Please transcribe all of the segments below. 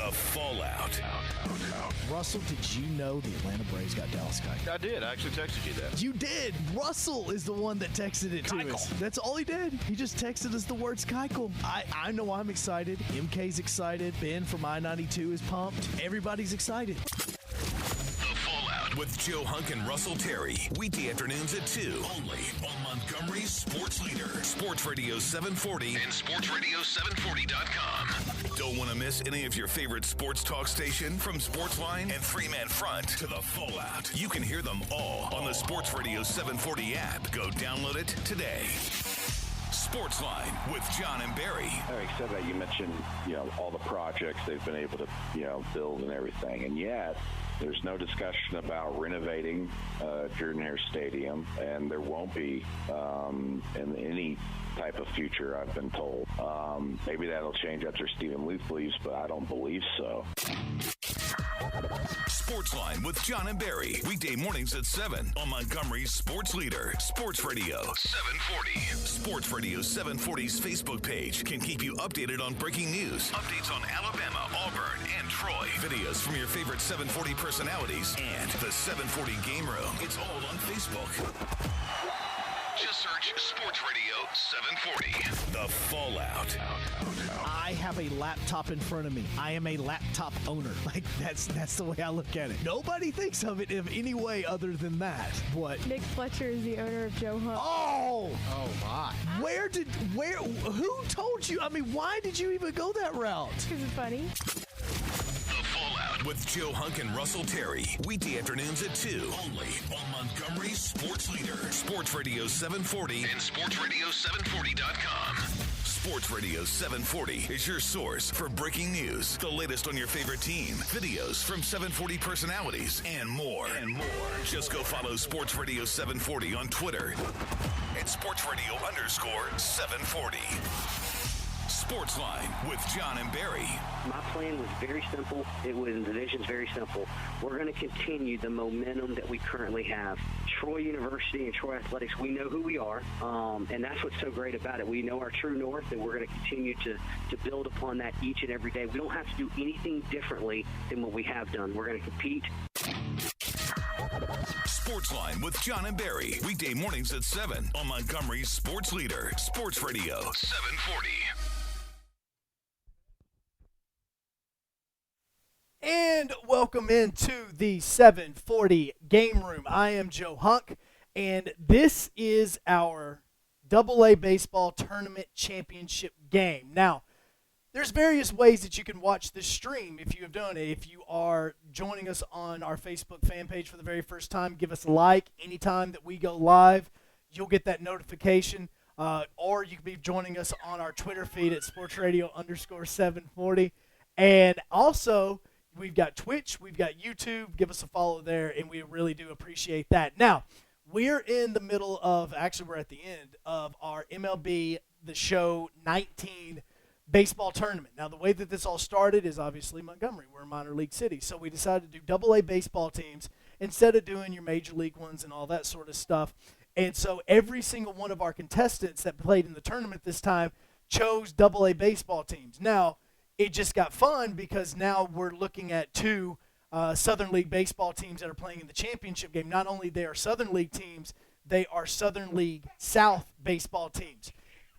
The Fallout. Russell, did you know the Atlanta Braves got Dallas Keuchel? I did. I actually texted you that. You did. Russell is the one that texted it to us. That's all he did. He just texted us the words Keuchel. I know I'm excited. MK's excited. Ben from I-92 is pumped. Everybody's excited. The Fallout with Joe Hunk and Russell Terry. Weekday afternoons at 2. Only on Montgomery's Sports Leader. Sports Radio 740 and sportsradio740.com. Don't want to miss any of your favorite sports talk station? From Sportsline and Three Man Front to The Fallout. You can hear them all on the Sports Radio 740 app. Go download it today. Sportsline with John and Barry. Having said that, you mentioned, all the projects they've been able to, build and everything. And yet, there's no discussion about renovating Jordan-Hare Stadium, and there won't be in any type of future, I've been told. Maybe that'll change after Stephen Luke leaves, but I don't believe so. Sportsline with John and Barry. Weekday mornings at 7 on Montgomery's Sports Leader. Sports Radio 740. Sports Radio 740's Facebook page can keep you updated on breaking news, updates on Alabama, Auburn, and Troy, videos from your favorite 740 personalities, and the 740 Game Room. It's all on Facebook. Just search Sports Radio 740. The Fallout. I have a laptop in front of me. I am a laptop owner. That's the way I look at it. Nobody thinks of it in any way other than that. What? Nick Fletcher is the owner of Joe Hunt. Oh my. Who told you? I mean, why did you even go that route? Because it's funny. The Fallout with Joe Hunk and Russell Terry. Weekday afternoons at 2. Only on Montgomery's Sports Leader. Sports Radio 740 and sportsradio740.com. Sports Radio 740 is your source for breaking news, the latest on your favorite team, videos from 740 personalities, and more. Just go follow Sports Radio 740 on Twitter at sportsradio_740. Sportsline with John and Barry. My plan was very simple. The vision's very simple. We're going to continue the momentum that we currently have. Troy University and Troy Athletics, we know who we are, and that's what's so great about it. We know our true north, and we're going to continue to build upon that each and every day. We don't have to do anything differently than what we have done. We're going to compete. Sportsline with John and Barry. Weekday mornings at 7 on Montgomery's Sports Leader. Sports Radio 740. And welcome into the 740 Game Room. I am Joe Hunk, and this is our AA Baseball Tournament Championship game. Now, there's various ways that you can watch this stream if you have done it. If you are joining us on our Facebook fan page for the very first time, give us a like. Anytime that we go live, you'll get that notification. Or you can be joining us on our Twitter feed at sportsradio_740. And also, we've got Twitch, we've got YouTube. Give us a follow there, and we really do appreciate that. Now, we're in the middle of, actually we're at the end of our MLB The Show 19 baseball tournament. Now, the way that this all started is obviously Montgomery. We're a minor league city, so we decided to do AA baseball teams instead of doing your major league ones and all that sort of stuff. And so every single one of our contestants that played in the tournament this time chose AA baseball teams. Now, it just got fun because now we're looking at two Southern League baseball teams that are playing in the championship game. Not only they are Southern League teams, they are Southern League South baseball teams.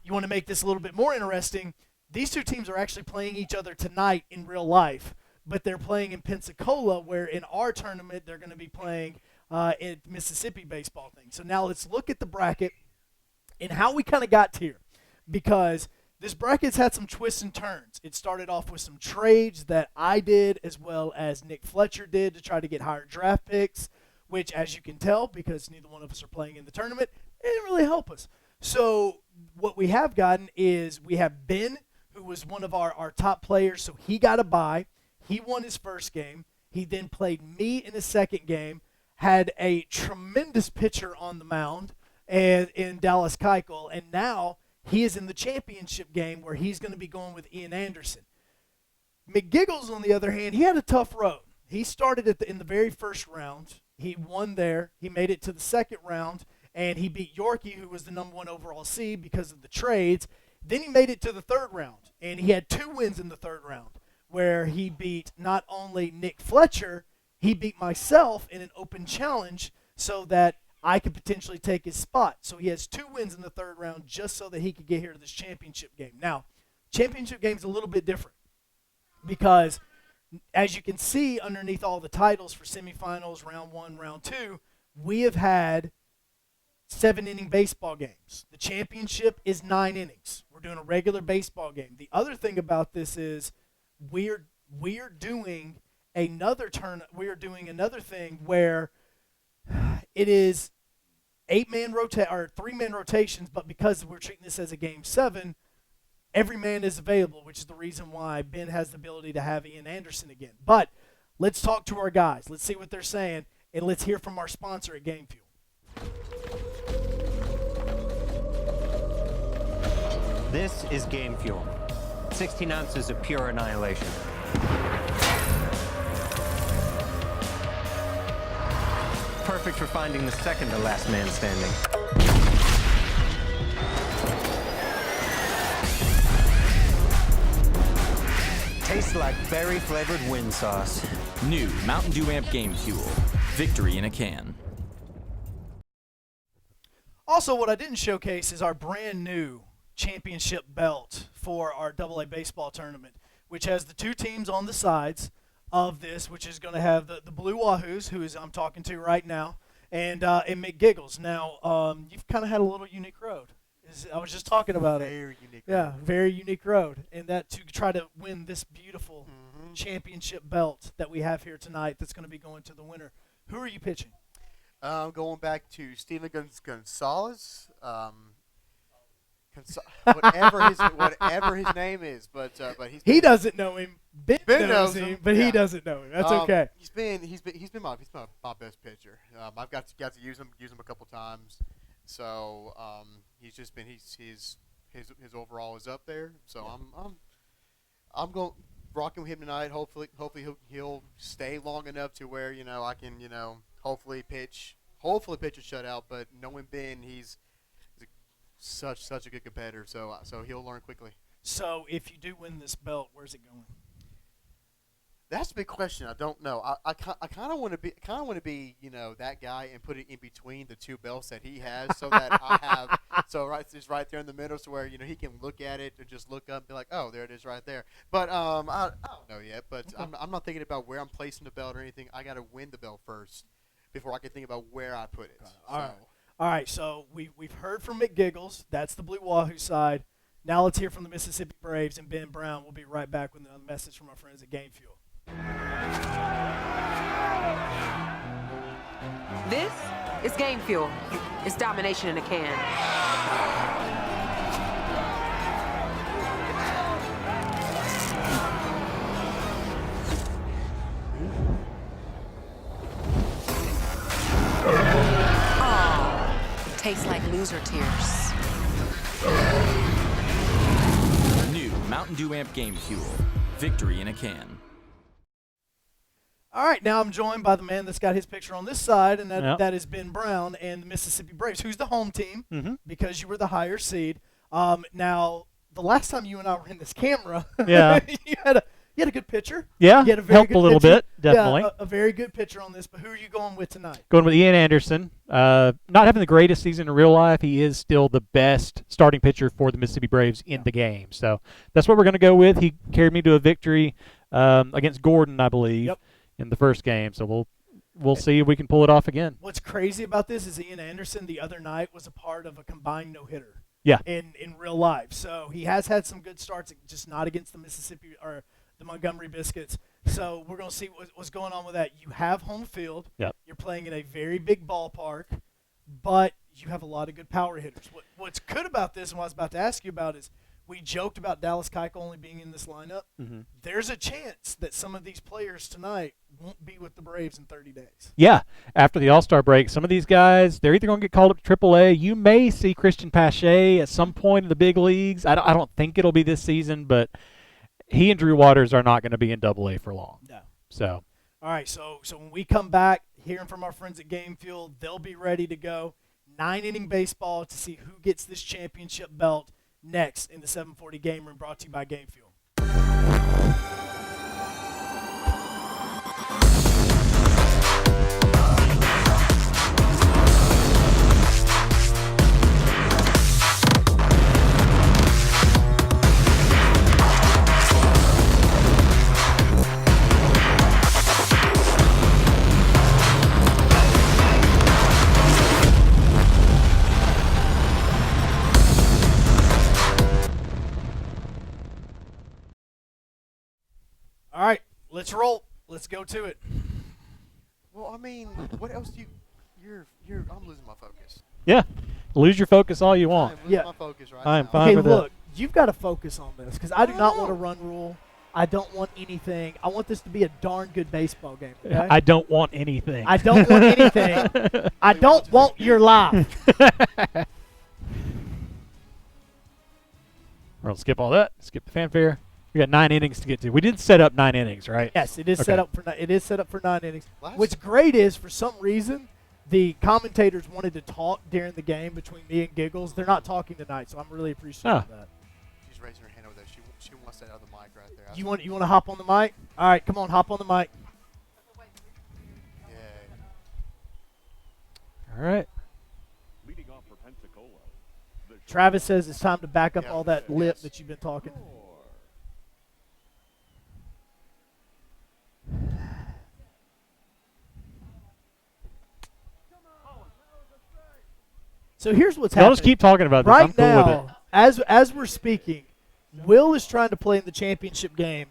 You want to make this a little bit more interesting, these two teams are actually playing each other tonight in real life, but they're playing in Pensacola, where in our tournament they're going to be playing in Mississippi baseball thing. So now let's look at the bracket and how we kind of got here, because this bracket's had some twists and turns. It started off with some trades that I did as well as Nick Fletcher did to try to get higher draft picks, which, as you can tell, because neither one of us are playing in the tournament, it didn't really help us. So what we have gotten is we have Ben, who was one of our top players, so he got a bye. He won his first game. He then played me in his second game, had a tremendous pitcher on the mound and in Dallas Keuchel, and now he is in the championship game where he's going to be going with Ian Anderson. McGiggles, on the other hand, he had a tough road. He started in the very first round. He won there. He made it to the second round, and he beat Yorkie, who was the number one overall seed because of the trades. Then he made it to the third round, and he had 2 wins in the third round. where he beat not only Nick Fletcher, he beat myself in an open challenge so that I could potentially take his spot. So he has 2 wins in the 3rd round just so that he could get here to this championship game. Now, championship game is a little bit different because, as you can see underneath all the titles for semifinals, round 1, round 2, we have had 7-inning baseball games. The championship is 9 innings. We're doing a regular baseball game. The other thing about this is we're doing another thing where it is 3-man rotations, but because we're treating this as a game 7, every man is available, which is the reason why Ben has the ability to have Ian Anderson again. But let's talk to our guys. Let's see what they're saying, and let's hear from our sponsor at Game Fuel. This is Game Fuel. 16 ounces of pure annihilation. Perfect for finding the second to last man standing. Tastes like berry-flavored wind sauce. New Mountain Dew Amp Game Fuel. Victory in a can. Also, what I didn't showcase is our brand new championship belt for our AA baseball tournament, which has the 2 teams on the sides of this, which is going to have the Blue Wahoos, who is I'm talking to right now, and McGiggles. Now, you've kind of had a little unique road. I was just talking about it. Very unique. Yeah, very unique road, and that to try to win this beautiful championship belt that we have here tonight that's going to be going to the winner. Who are you pitching? Going back to Steven Gonzalez. Whatever his name is, but he doesn't know him. Ben knows him, him, but yeah. he doesn't know him. That's okay. He's been my best pitcher. I've got to use him a couple times. So he's just been his overall is up there. So I'm going rocking with him tonight. Hopefully he'll stay long enough to where I can hopefully pitch a shutout. But knowing Ben, he's such a good competitor, so he'll learn quickly. So if you do win this belt, where's it going? That's a big question. I don't know. I kind of want to be that guy and put it in between the 2 belts that he has, so that I have it's right there in the middle, so where he can look at it and just look up and be like, oh, there it is right there. But I don't know yet. But okay. I'm not thinking about where I'm placing the belt or anything. I got to win the belt first before I can think about where I put it. All right, so we've heard from McGiggles. That's the Blue Wahoo side. Now let's hear from the Mississippi Braves and Ben Brown. We'll be right back with a message from our friends at Game Fuel. This is Game Fuel. It's domination in a can. Tastes like loser tears. New Mountain Dew Amp Game Fuel. Victory in a can. All right, now I'm joined by the man that's got his picture on this side, and that is Ben Brown and the Mississippi Braves, who's the home team because you were the higher seed. Now, the last time you and I were in this camera, you had a good pitcher. Yeah, you had a very helped good a little pitcher. bit, definitely. Yeah, a very good pitcher on this, but who are you going with tonight? Going with Ian Anderson. Not having the greatest season in real life, he is still the best starting pitcher for the Mississippi Braves in the game. So that's what we're going to go with. He carried me to a victory against Gordon, I believe, in the first game. So we'll see if we can pull it off again. What's crazy about this is Ian Anderson the other night was a part of a combined no-hitter. Yeah. In real life. So he has had some good starts, just not against the Mississippi or the Montgomery Biscuits. So we're going to see what's going on with that. You have home field. Yep. You're playing in a very big ballpark, but you have a lot of good power hitters. What's good about this, and what I was about to ask you about, is we joked about Dallas Keuchel only being in this lineup. Mm-hmm. There's a chance that some of these players tonight won't be with the Braves in 30 days. Yeah, after the All-Star break, some of these guys, they're either going to get called up to AAA. You may see Christian Pache at some point in the big leagues. I don't think it'll be this season, but he and Drew Waters are not going to be in AA for long. No. So. All right, so when we come back, hearing from our friends at Game Fuel, they'll be ready to go. 9-inning baseball to see who gets this championship belt next in the 740 Game Room, brought to you by Game Fuel. All right, let's roll. Let's go to it. Well, I mean, what else do you? I'm losing my focus. Yeah. Lose your focus all you want. I'm losing Yeah. my focus right I'm now. fine Okay, with look, it. you've got to focus on this because I do not want a run rule. I don't want anything. I want this to be a darn good baseball game. Okay? I don't want anything. I don't want anything. I don't want your life. We'll skip all that. Skip the fanfare. We got 9 innings to get to. We did set up 9 innings, right? Yes, it is Okay. set up for it is set up for 9 innings. What's great is for some reason the commentators wanted to talk during the game between me and Giggles. They're not talking tonight, so I'm really appreciative of that. She's raising her hand over there. She wants that other mic right there. You want to hop on the mic? All right, come on, hop on the mic. Yeah. All right. Leading off for Pensacola. Travis says it's time to back up Yeah. all that lip Yes. that you've been talking. So here's what's Y'all happening. just keep talking about this. Right I'm cool with it. now, as we're speaking, Will is trying to play in the championship game,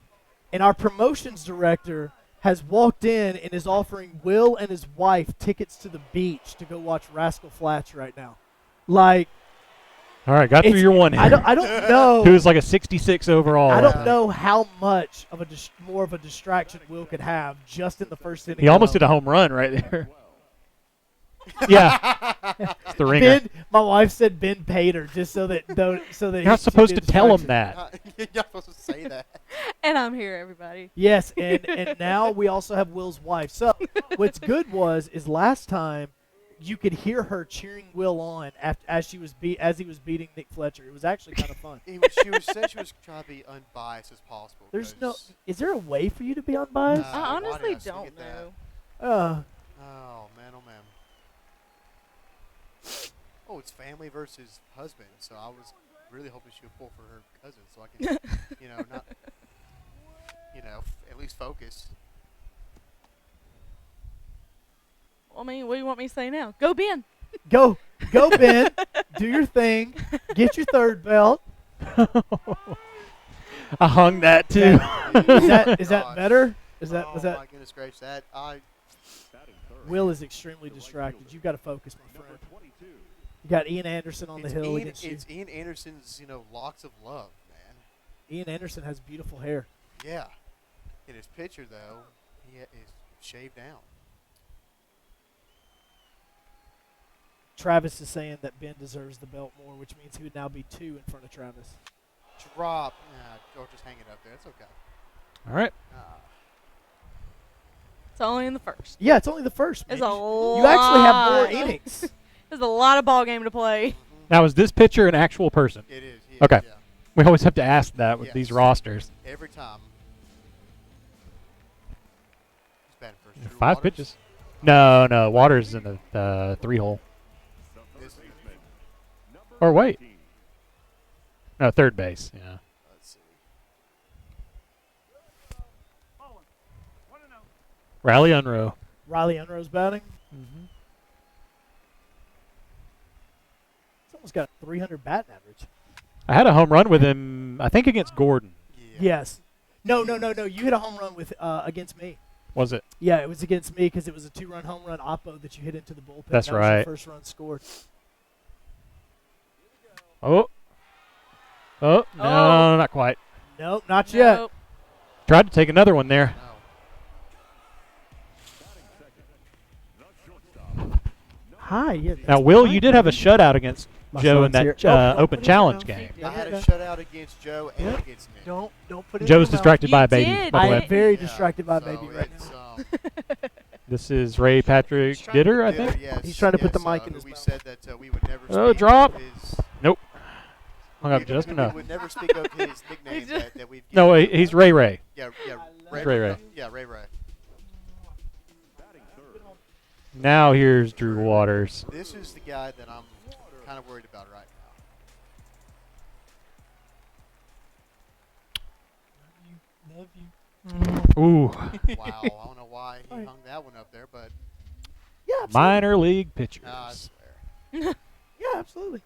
and our promotions director has walked in and is offering Will and his wife tickets to the beach to go watch Rascal Flatts right now. Like, All right, got through it's- your one I here. don't know. Who's like a 66 overall. I right don't now. know how much of more of a distraction Will could have just in the first inning. He almost did alone. a home run right there. Yeah. It's the ringer. My wife said Ben paid her just so that You're not supposed to tell him that. You're not supposed to say that. And I'm here, everybody. Yes, and now we also have Will's wife. So what's good is last time you could hear her cheering Will on as he was beating Nick Fletcher. It was actually kind of fun. She said she was trying to be unbiased as possible. Is there a way for you to be unbiased? I honestly why did I don't get that? know. Oh man, oh man. Oh, it's family versus husband. So I was really hoping she would pull for her cousin, so I can, not, at least focus. I mean, what do you want me to say now? Go, Ben. Go Ben, do your thing, get your third belt. I hung that too. Is that better? Was that my goodness gracious, that Will is extremely distracted. You've got to focus, my friend. You got Ian Anderson on the hill against you. It's Ian Anderson's, locks of love, man. Ian Anderson has beautiful hair. Yeah. In his picture, though, he is shaved down. Travis is saying that Ben deserves the belt more, which means he would now be 2 in front of Travis. Drop. Or just hang it up there. It's okay. All right. It's only in the first. Yeah, it's only the first. It's Mitch. a lot. You actually have more innings. There's a lot of ball game to play. Now, is this pitcher an actual person? It is. Okay. Yeah. We always have to ask that with Yes. these rosters. Every time. He's batting first. Drew 5 Waters. pitches. No. Waters in the 3-hole. Or wait. No, third base. Yeah. Let's see. Riley Unroe. Riley Unroe's batting. Mm-hmm. He's almost got a 300 batting average. I had a home run with him, I think, against Gordon. Yeah. Yes. No. You hit a home run with against me. Was it? Yeah, it was against me because it was a 2-run home run oppo that you hit into the bullpen. That's that was your right. first run scored. Oh, no, not quite. Nope, not yet. Nope. Tried to take another one there. Hi. Yeah, Now, that's Will, fine. you did have a shutout against My Joe in son's that here. Oh, open don't challenge put it in game. your mouth. I had a shutout against Joe and against me. Don't put it. Joe's in your mouth. distracted by a You baby. did, by the I way. am very Yeah, distracted by so baby right it's, now. This is Ray Patrick Ditter, I think. Yes, He's trying to put the yes, mic in who his we mouth. said that we would never Oh, speak drop. of his Nope. Hung up just enough. We would never speak of his nickname that we've given No, him. he's Ray Ray. Yeah, Ray. Yeah, Ray Ray. Now here's Drew Waters. This is the guy that I'm kind of worried about right Ooh, now. Wow, I don't know why he hung that one up there, but Yeah, absolutely. minor league pitchers. I swear. Yeah, absolutely.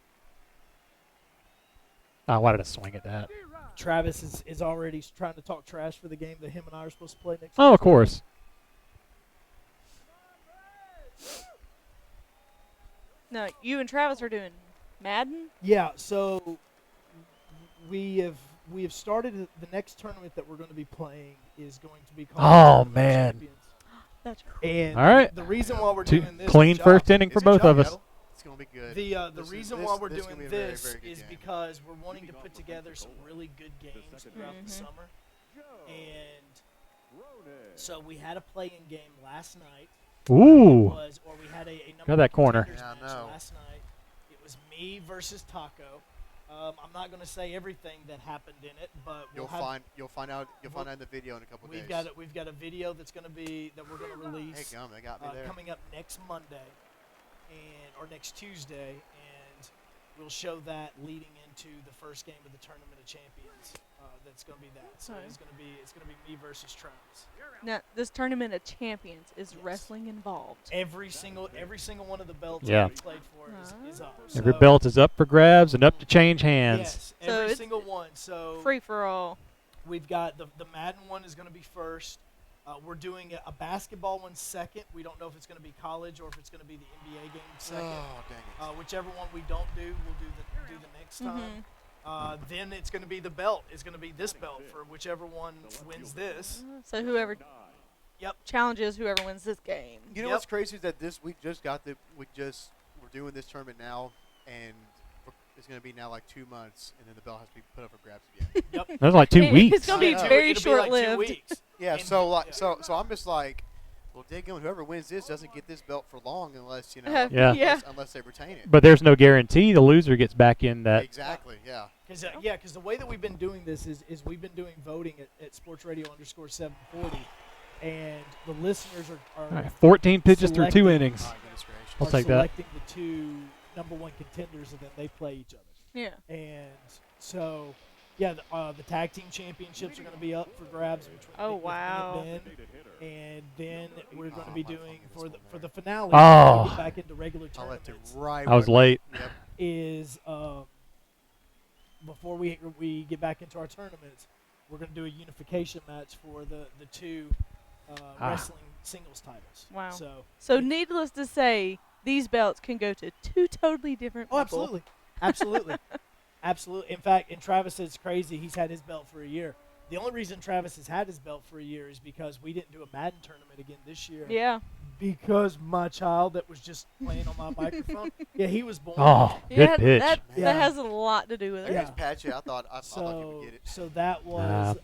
I wanted to swing at that. Travis is already trying to talk trash for the game that him and I are supposed to play next Oh, week. of course. No, you and Travis are doing Madden? Yeah, so we have started the next tournament that we're going to be playing is going to be called Oh, Tournament of man. Champions. That's And All right. the reason why we're Two doing this clean good job. first inning for It's a good both job, of us. yo. It's gonna be good. The reason why we're this is gonna doing be a very, this very good is game. because we're wanting to put together some really good games throughout the summer. And so we had a play-in game last night. Ooh. We had a number Got that of corner. contenders Yeah, I match know. last night. It was me versus Taco. I'm not going to say everything that happened in it, but You'll find out in the video in a couple days. We've got a video that we're going to release. Hey, gum, they got me there. Coming up next Monday or next Tuesday, and we'll show that leading into the first game of the Tournament of Champions. That's going to be that. So it's going to be me versus Travis. Now, this Tournament of Champions, is wrestling involved? Every single one of the belts Yeah. that we played for is up. Every So- belt is up for grabs and up to change hands. Yes, So every it's single one. So Free for all. we've got the Madden one is going to be first. We're doing a basketball one second. We don't know if it's going to be college or if it's going to be the NBA game second. Oh, dang it. Whichever one we don't do, we'll do the next time. Then it's going to be the belt. It's going to be this belt for whichever one wins this. So whoever Yep. challenges whoever wins this game. You know what's crazy is that we're doing this tournament now, and it's going to be now like 2 months, and then the belt has to be put up for grabs again. Yep. That was like 2 weeks. It's going to be I know. very It'll be like 2 short-lived. weeks. Yeah, And- so I'm just like, well, daggone, whoever wins this doesn't get this belt for long unless Yeah. Yeah. unless they retain it. But there's no guarantee the loser gets back in that. Exactly, yeah. Because the way that we've been doing this is we've been doing voting at sportsradio_740, and the listeners are All right, 14 pitches through 2 selecting- innings. Oh, goodness gracious. I'll are take that. selecting the two number one contenders, and then they play each other. Yeah. And so, the tag team championships are going to be up for grabs between Oh, with me wow. and Ben. And then we're going to be doing for the finale. Oh. when we get back into regular I left it tournaments. right. I was where- late. Yep. Is before we get back into our tournaments, we're going to do a unification match for the two wrestling singles titles. Wow. So needless to say, these belts can go to 2 totally different people. oh, absolutely, absolutely. In fact, and Travis says it's crazy. He's had his belt for a year. The only reason Travis has had his belt for a year is because we didn't do a Madden tournament again this year. Yeah. Because my child that was just playing on my microphone, he was born. Oh, Yeah, good pitch. that Yeah. has a lot to do with it. Yeah. It's patchy. I thought he So would get it. so that was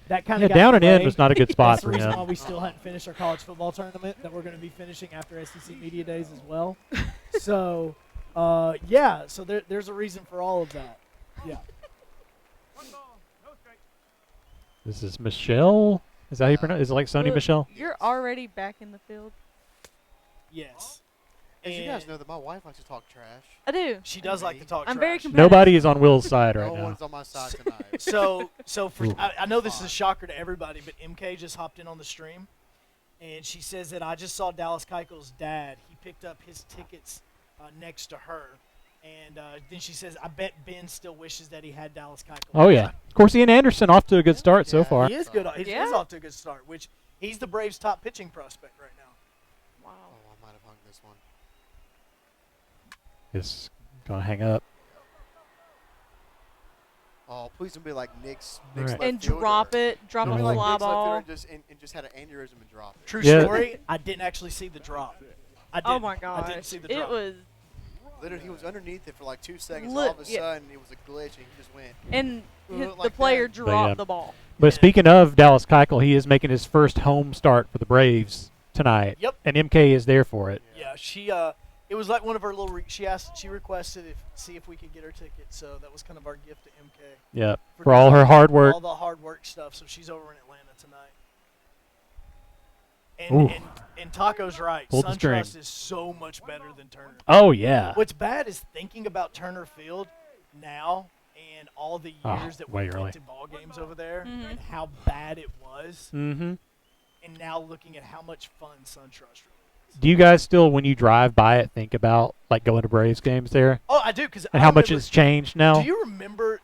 that kind Yeah, of down and in was not a good spot That's for the reason why him. we still hadn't finished our college football tournament that we're going to be finishing after SEC Media Days as well. So, so there's a reason for all of that. Yeah. This is Michelle. Is that how you pronounce? Is it like Sony Look, Michelle? You're already back in the field. Yes. As you guys And know that my wife likes to talk trash. I do. she does like to talk I'm trash. very competitive. Nobody is on Will's side right No now. one's on my side tonight. So for Ooh. I know this is a shocker to everybody, but MK just hopped in on the stream, and she says that I just saw Dallas Keuchel's dad. He picked up his tickets next to her, and then she says, I bet Ben still wishes that he had Dallas Keuchel. Oh, yeah. Of course, Ian Anderson off to a good start so far. He is good. He's Yeah. off to a good start, which he's the Braves' top pitching prospect right now. Wow. Oh, I might have hung this one. It's going to hang up. Oh, please don't be like Nick's All right. left And fielder. drop it. Drop Don't a be like fly Nick's left fielder ball. and just had an aneurysm and dropped it. True Yeah. story, I didn't actually see the drop. I Oh didn't. my I gosh. didn't see the It drop. was. Literally, he was underneath it for like 2 seconds. Look, All of a yeah. sudden, it was a glitch, and he just went. And Look the like player that. dropped yeah. the ball. But speaking of Dallas Keuchel, he is making his first home start for the Braves tonight. Yep. And MK is there for it. Yeah, she it was like one of her little. She requested see if we could get her ticket. So that was kind of our gift to MK Yeah. For all her hard work. all the hard work stuff. So she's over in Atlanta tonight. Ooh. And Taco's right. Pulled the string. SunTrust is so much better than Turner. Oh, yeah. What's bad is thinking about Turner Field now and all the Oh, years that way we early. went to ball games over there Mhm. and how bad it was, Mm-hmm. and now looking at how much fun SunTrust really Do you guys still, when you drive by it, think about like going to Braves games there? Oh, I do, because And how much it's changed now? Do you remember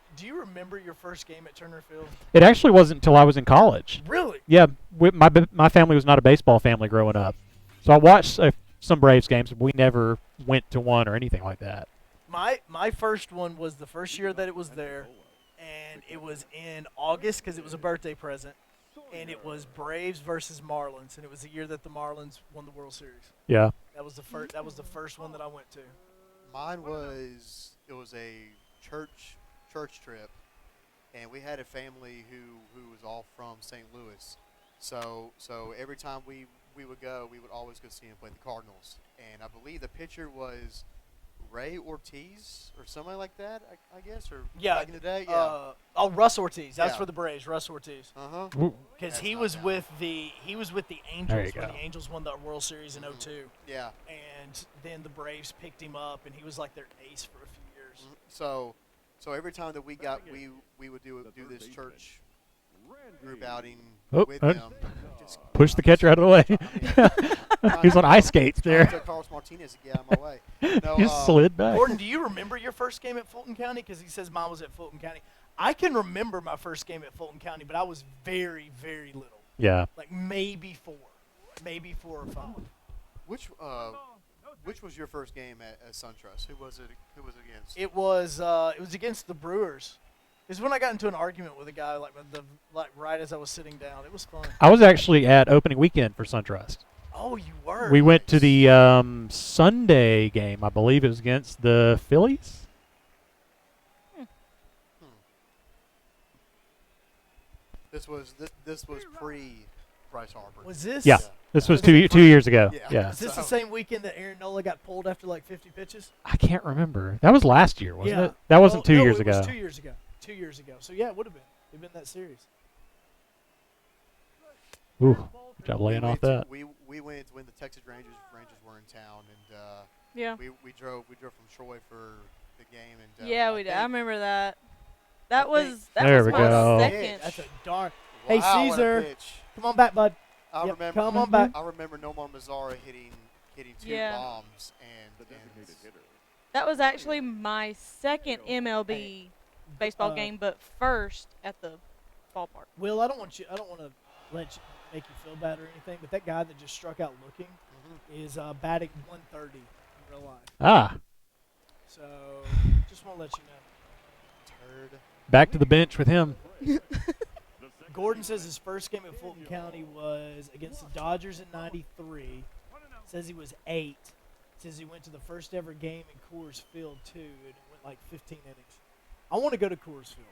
your first game at Turner Field? It actually wasn't until I was in college. Really? Yeah, my family was not a baseball family growing up, so I watched some Braves games. But we never went to one or anything like that. My first one was the first year that it was there, and it was in August because it was a birthday present, and it was Braves versus Marlins, and it was the year that the Marlins won the World Series. Yeah. That was the first. That was the first one that I went to. Mine was a church trip, and we had a family who was all from St. Louis. So every time we would go, we would always go see him play the Cardinals. And I believe the pitcher was Ray Ortiz or somebody like that, I guess, or back in the day. Yeah. Russ Ortiz. That's Yeah. for the Braves. Russ Ortiz. Because he That's was not with the Angels There you when go. the Angels won the World Series in '02. Yeah. And then the Braves picked him up, and he was like their ace for a few years. So every time that we would do this church group outing with him. Just Push the catcher out of the way. He was on ice skates there. Carlos Martinez to get out of my way. No, He slid back. Gordon, do you remember your first game at Fulton County? Because he says mine was at Fulton County. I can remember my first game at Fulton County, but I was very, very little. Yeah. Like maybe 4 or 5. Which was your first game at SunTrust? Who was it against? It was against the Brewers. It's when I got into an argument with a guy like right as I was sitting down. It was fun. I was actually at opening weekend for SunTrust. Oh, you were. We went to the Sunday game. I believe it was against the Phillies. This was pre Bryce Harper. Was this? Yeah. This was two years ago. Yeah. Is this the same weekend that Aaron Nola got pulled after like 50 pitches? I can't remember. That was last year, wasn't Yeah. it? That wasn't 2 years it ago. was 2 years ago. 2 years ago. So yeah, it would have been. It'd been that series. Ooh, good job laying off that. We went when the Texas Rangers were in town, and Yeah. we drove from Troy for the game, and Yeah, we did. I remember that. That was There we my go. second. That's a darn. Hey, Wow, what a Caesar, pitch. come on back, bud. I Yep, remember. come on back. I remember Nomar Mazara hitting 2 Yeah. bombs, and That was actually my second MLB baseball game, but first at the ballpark. Will, I don't want to make you feel bad or anything, but that guy that just struck out looking is batting 130 in real life. Ah, So just want to let you know. turd. back to the bench with him. Gordon says his first game at Fulton County was against the Dodgers in '93. Says he was 8. Says he went to the first ever game in Coors Field too, and it went like 15 innings. I want to go to Coors Field.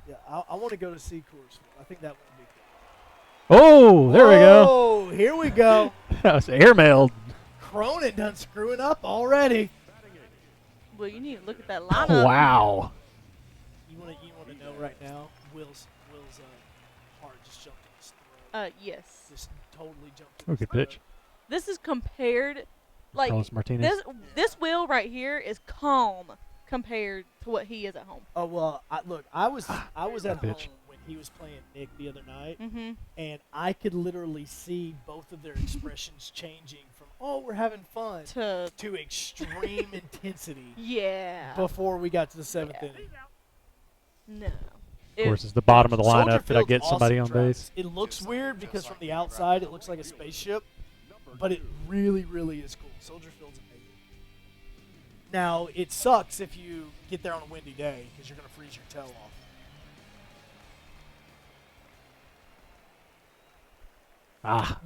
Yeah, I want to go to see Coors Field. I think that would be cool. Oh, there we go. Oh, here we go. That was airmailed. Cronin done screwing up already. Well, you need to look at that lineup. Wow. You want to know right now? Will's heart just jumped in his throat. Yes. Just totally jumped in Oh, his good throat. pitch. This is compared, like Carlos Martinez. this Will right here is calm compared to what he is at home. Oh well, I was at Bitch. home when he was playing Nick the other night, Mm-hmm. and I could literally see both of their expressions changing from we're having fun to extreme intensity Yeah. before we got to the 7th inning. No. Of course, it's the bottom of the Soldier lineup. Did I Field's get somebody awesome, on Travis. base? It looks weird because from the outside it looks like a spaceship, but it really, really is cool. Soldier Field's amazing. Now, it sucks if you get there on a windy day because you're going to freeze your tail off.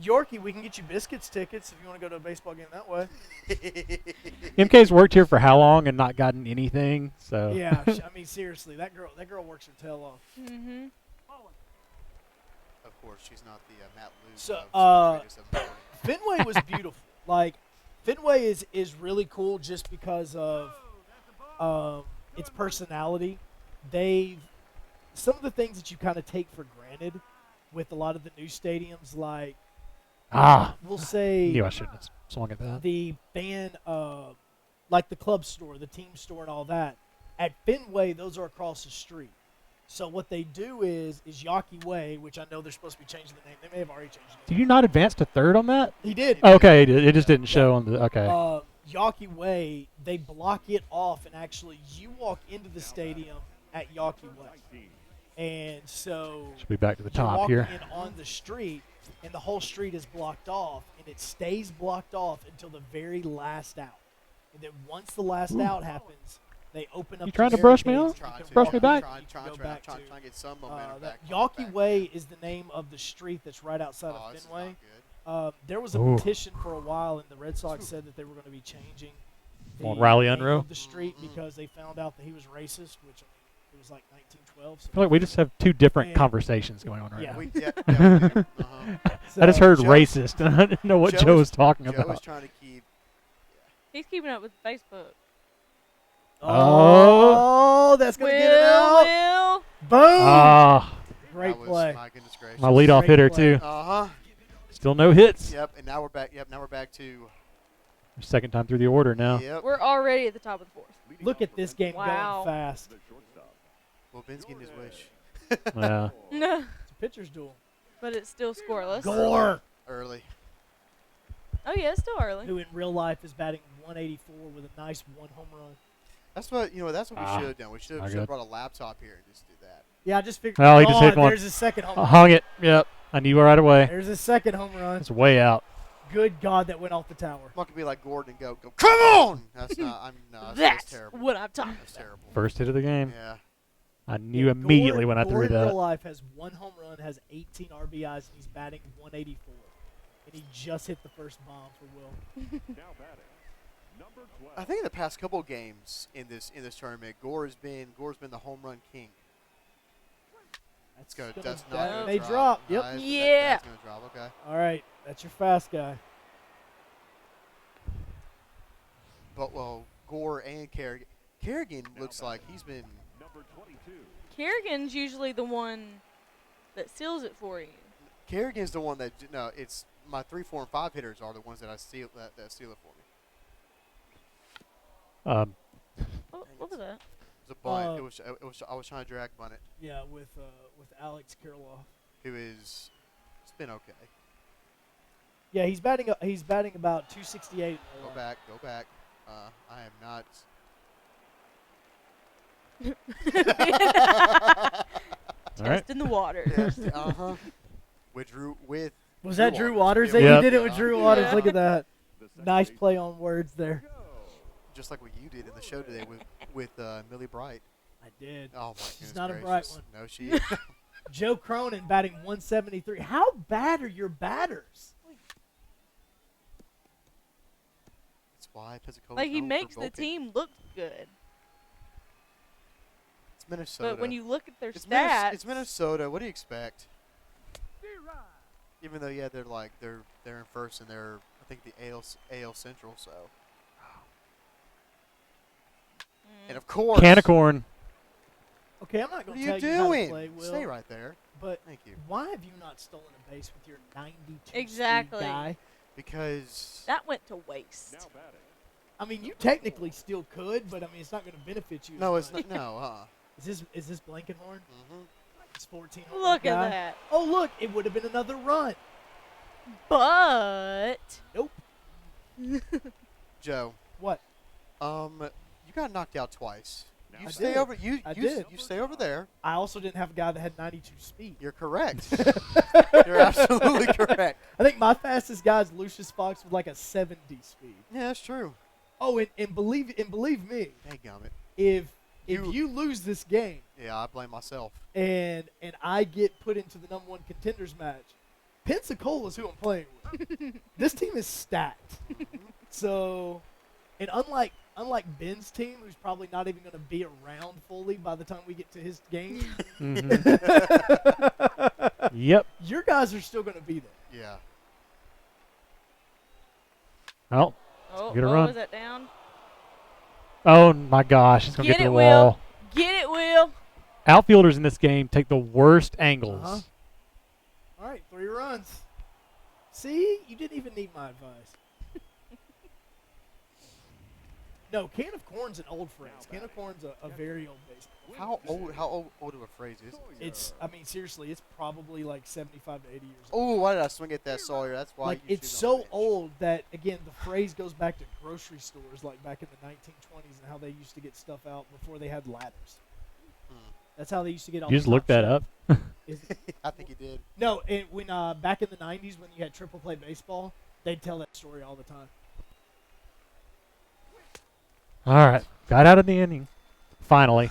Yorkie, we can get you biscuits tickets if you want to go to a baseball game that way. MK's worked here for how long and not gotten anything? So Yeah, I mean seriously, that girl works her tail off. Mm-hmm. Of course, she's not the Matt Luke. So, of Sports Radio 740. Fenway was beautiful. Like Fenway is really cool just because of its personality. Some of the things that you kind of take for granted with a lot of the new stadiums, like we'll say knew I shouldn't have swung at that. the band, like the club store, the team store, and all that. At Fenway, those are across the street. So what they do is Yawkey Way, which I know they're supposed to be changing the name. They may have already changed it. Did you not advance to third on that? He did. Oh, okay, it just didn't show on the. Okay. Yawkey Way, they block it off, and actually you walk into the stadium at Yawkey Way. And so Should be back to the you're top walking here. in on the street, and the whole street is blocked off, and it stays blocked off until the very last out. And then once the last out happens, they open up. You trying the to brush me barricades, off? you can Brush walk me in, back? you can go back Trying to get some momentum back. Yawkey Way is the name of the street that's right outside of Fenway. There was a Ooh. petition for a while, and the Red Sox said that they were going to be changing the On Riley name Unruh? of the street because they found out that he was racist, which it was like 1912. So I feel like we just have two different And- conversations going on right Yeah. now. We do. I just heard Joe- racist, and I didn't know what Joe was talking Joe was about. trying to keep. He's keeping up with Facebook. Oh, that's going to get it out. Boom. Ah, Great That was, play. my goodness gracious. my leadoff Great hitter play. too. Uh huh. Still no hits. Yep. And now we're back. Yep. Now we're back to. Second time through the order now. Yep. We're already at the top of the fourth. Look at this game Wow. going fast. Well, Ben's getting his wish. Yeah. No, It's a pitcher's duel. but it's still scoreless. Gore, Early. Oh yeah, it's still early. who in real life is batting 184 with a nice one home run. That's what That's what we Ah, should have done. We should not have good. brought a laptop here and just do that. Yeah, I just figured. Oh, he just hit one. There's his second home run. Hung it. Yep. I knew right away. There's his second home run. It's way out. Good God, that went off the tower. I'm not gonna be like Gordon and go. Come on! That's not. That's That's terrible. what I'm talking That's about. terrible. First hit of the game. Yeah. I knew immediately when I Gore threw in real that. life has one home run, has 18 RBIs, and he's batting 184. And he just hit the first bomb for Will. I think in the past couple of games in this tournament, Gore's been the home run king. Let's go. Gonna That's that not may gonna drop. Yep. Nice. Yeah. That's gonna drop. Okay. All right, that's your fast guy. But Gore and Kerrigan. Kerrigan looks like he's been. Kerrigan's usually the one that seals it for you. Kerrigan's the one that it's my 3, 4, and 5 hitters are the ones that seal that seal it for me. What was that? It was a bunt. I was trying to drag bunt it. Yeah, with Alex Kirilloff. Who is? It's been okay. Yeah, he's batting about 268. Go back. I am not. All right. Testing the water. With Was that Drew Waters? Yeah. You Yep. did it with Drew Waters. Yeah. Look at that. Nice play on words there. Just like what you did in the show today with Millie Bright. I did. Oh my goodness She's not a gracious. bright one. No, she is. Joe Cronin batting 173. How bad are your batters? That's why Pensacola. Like he makes the team look good, It's Minnesota. but when you look at their it's stats, it's Minnesota. What do you expect? Even though they're in first and they're I think the AL Central so. And of course. Can of corn. Okay, I'm not What going are to you tell you how to doing? play, Will. Stay right there. But Thank you. why have you not stolen a base with your 92 Exactly. speed guy? Because that went to waste. I mean, you technically still could, but I mean, it's not going to benefit you. no, as it's much. not. No, Is this Blankenhorn? Mm-hmm. It's 14. home Look run at guy. that. Oh, look! It would have been another run. But Nope. Joe. What? You got knocked out twice. You I stay did. over. You I did. You stay over there. I also didn't have a guy that had 92 speed. You're correct. You're absolutely correct. I think my fastest guy is Lucius Fox with like a 70 speed. Yeah, that's true. Oh, and believe me, Hey, gummit. if you lose this game Yeah, I blame myself. and I get put into the #1 contenders match, Pensacola is who I'm playing with. This team is stacked. So, and unlike Ben's team, who's probably not even going to be around fully by the time we get to his game, Yep. your guys are still going to be there. Yeah. Oh. Get a run. Was that down? Oh my gosh, it's gonna get to the wall. Get it, Will. Outfielders in this game take the worst angles. Uh-huh. All right, 3 runs. See, you didn't even need my advice. No, Can of Corn's an old phrase. Can of Corn's a very old baseball. How old of a phrase is it? It's, I mean, seriously, it's probably like 75 to 80 years old. Oh, why did I swing at that, Sawyer? That's why. Like, you it's shoot so on the pitch. old that, again, the phrase goes back to grocery stores, like back in the 1920s, and how they used to get stuff out before they had ladders. That's how they used to get all You the just looked top that up. shelf. Is it? I think he did. No, and when back in the 90s when you had triple play baseball, they'd tell that story all the time. All right. Got out of the inning. Finally.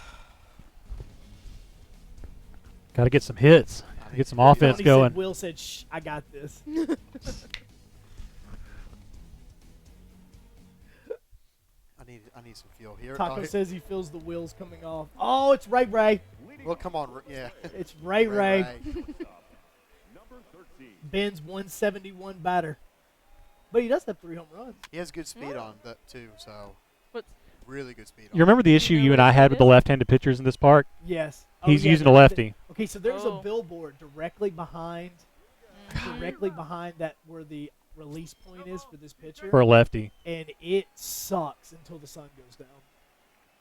Got to get some hits. Get some offense Tony going. Said, Will said, "Shh, I got this." I need some feel here. Taco says he feels the wheels coming off. Oh, it's Ray Ray. Well, come on, yeah. It's Ray Ray. Ben's 171 batter. But he does have 3 home runs. He has good speed on that too, so What's really good speed. You remember the issue you and I had with the left-handed pitchers in this park? Yes. He's yeah, using a lefty. Okay, so there's a Oh. billboard directly behind that where the release point is for this pitcher. For a lefty. And it sucks until the sun goes down.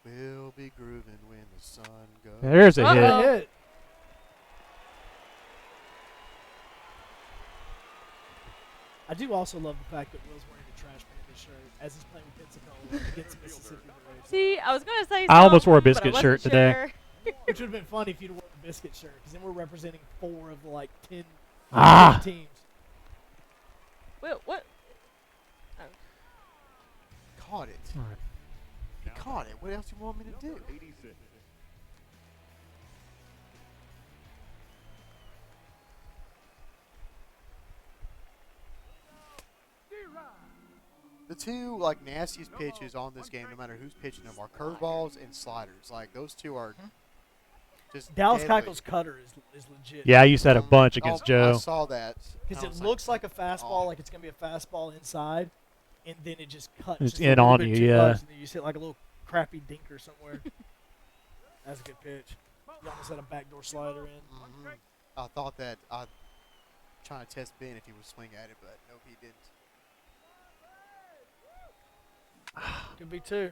We'll be grooving when the sun goes. There's a hit. Uh-oh. Hit. I do also love the fact that Will's wearing the Trash Panda shirt as he's playing with Pensacola against the Mississippi Braves. See, I was gonna say. I almost wore a something, but I biscuit shirt wasn't today. sure. Which would have been funny if you'd worn the biscuit shirt, because then we're representing 4 of the, like, 10 teams. Will, what? Oh. Caught it. All right. He caught it. What else do you want me to do? The two nastiest pitches on this game, no matter who's pitching them, are curveballs and sliders. Like those two are just Dallas deadly. Keuchel's cutter is legit. Yeah, I used that a bunch against I Joe. saw that. Because I it was looks like a fastball, oh. like it's going to be a fastball inside, and then it just cuts. It's just in a little on bit you, too yeah. much, and then you just hit like a little crappy dinker somewhere. That's a good pitch. You almost had a backdoor slider in. Mhm. I thought that I trying to test Ben if he would swing at it, but nope, he didn't. Could be 2.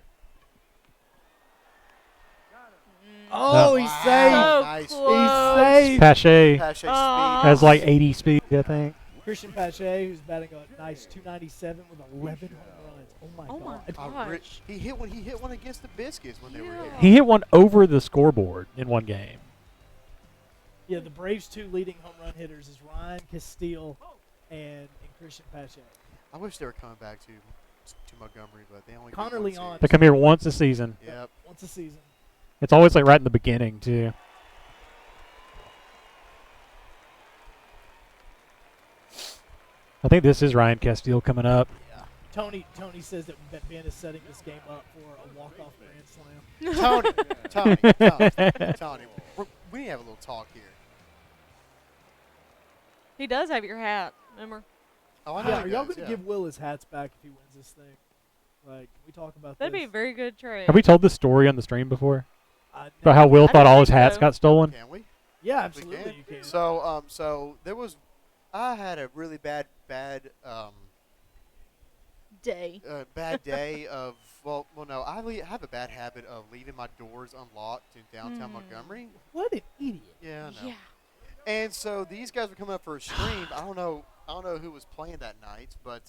Mm. Oh, he's saved. So Nice. close. He's saved. Pache Pache Oh. has like 80 speed, I think. Christian Pache, who's batting a nice 297 with 11 home runs. Oh my Oh my God. gosh. He hit one against the Biscuits when they were here. He hit one over the scoreboard in one game. Yeah, the Braves' 2 leading home run hitters is Ryan Castile and Christian Pache. I wish they were coming back to Montgomery, but they only Connor do one Leon. They come here once a season. series. Yep. Once a season. It's always like right in the beginning, too. I think this is Ryan Castile coming up. Yeah. Tony says that Ben is setting this game up for a walk-off grand slam. Tony, we need to have a little talk here. He does have your hat. Remember? Oh, I know Yeah, he are y'all does, going to give Will his hats back if he wins this thing? Like, can we talk about That'd this? be a very good trade. Have we told this story on the stream before? No. About how Will I thought don't all his think hats so. got stolen? Can we? Yeah, We absolutely you can. So there was, I had a really bad day of no, I have a bad habit of leaving my doors unlocked in downtown Montgomery. What an idiot. Yeah, I know. Yeah. And so these guys were coming up for a stream. I don't know who was playing that night, but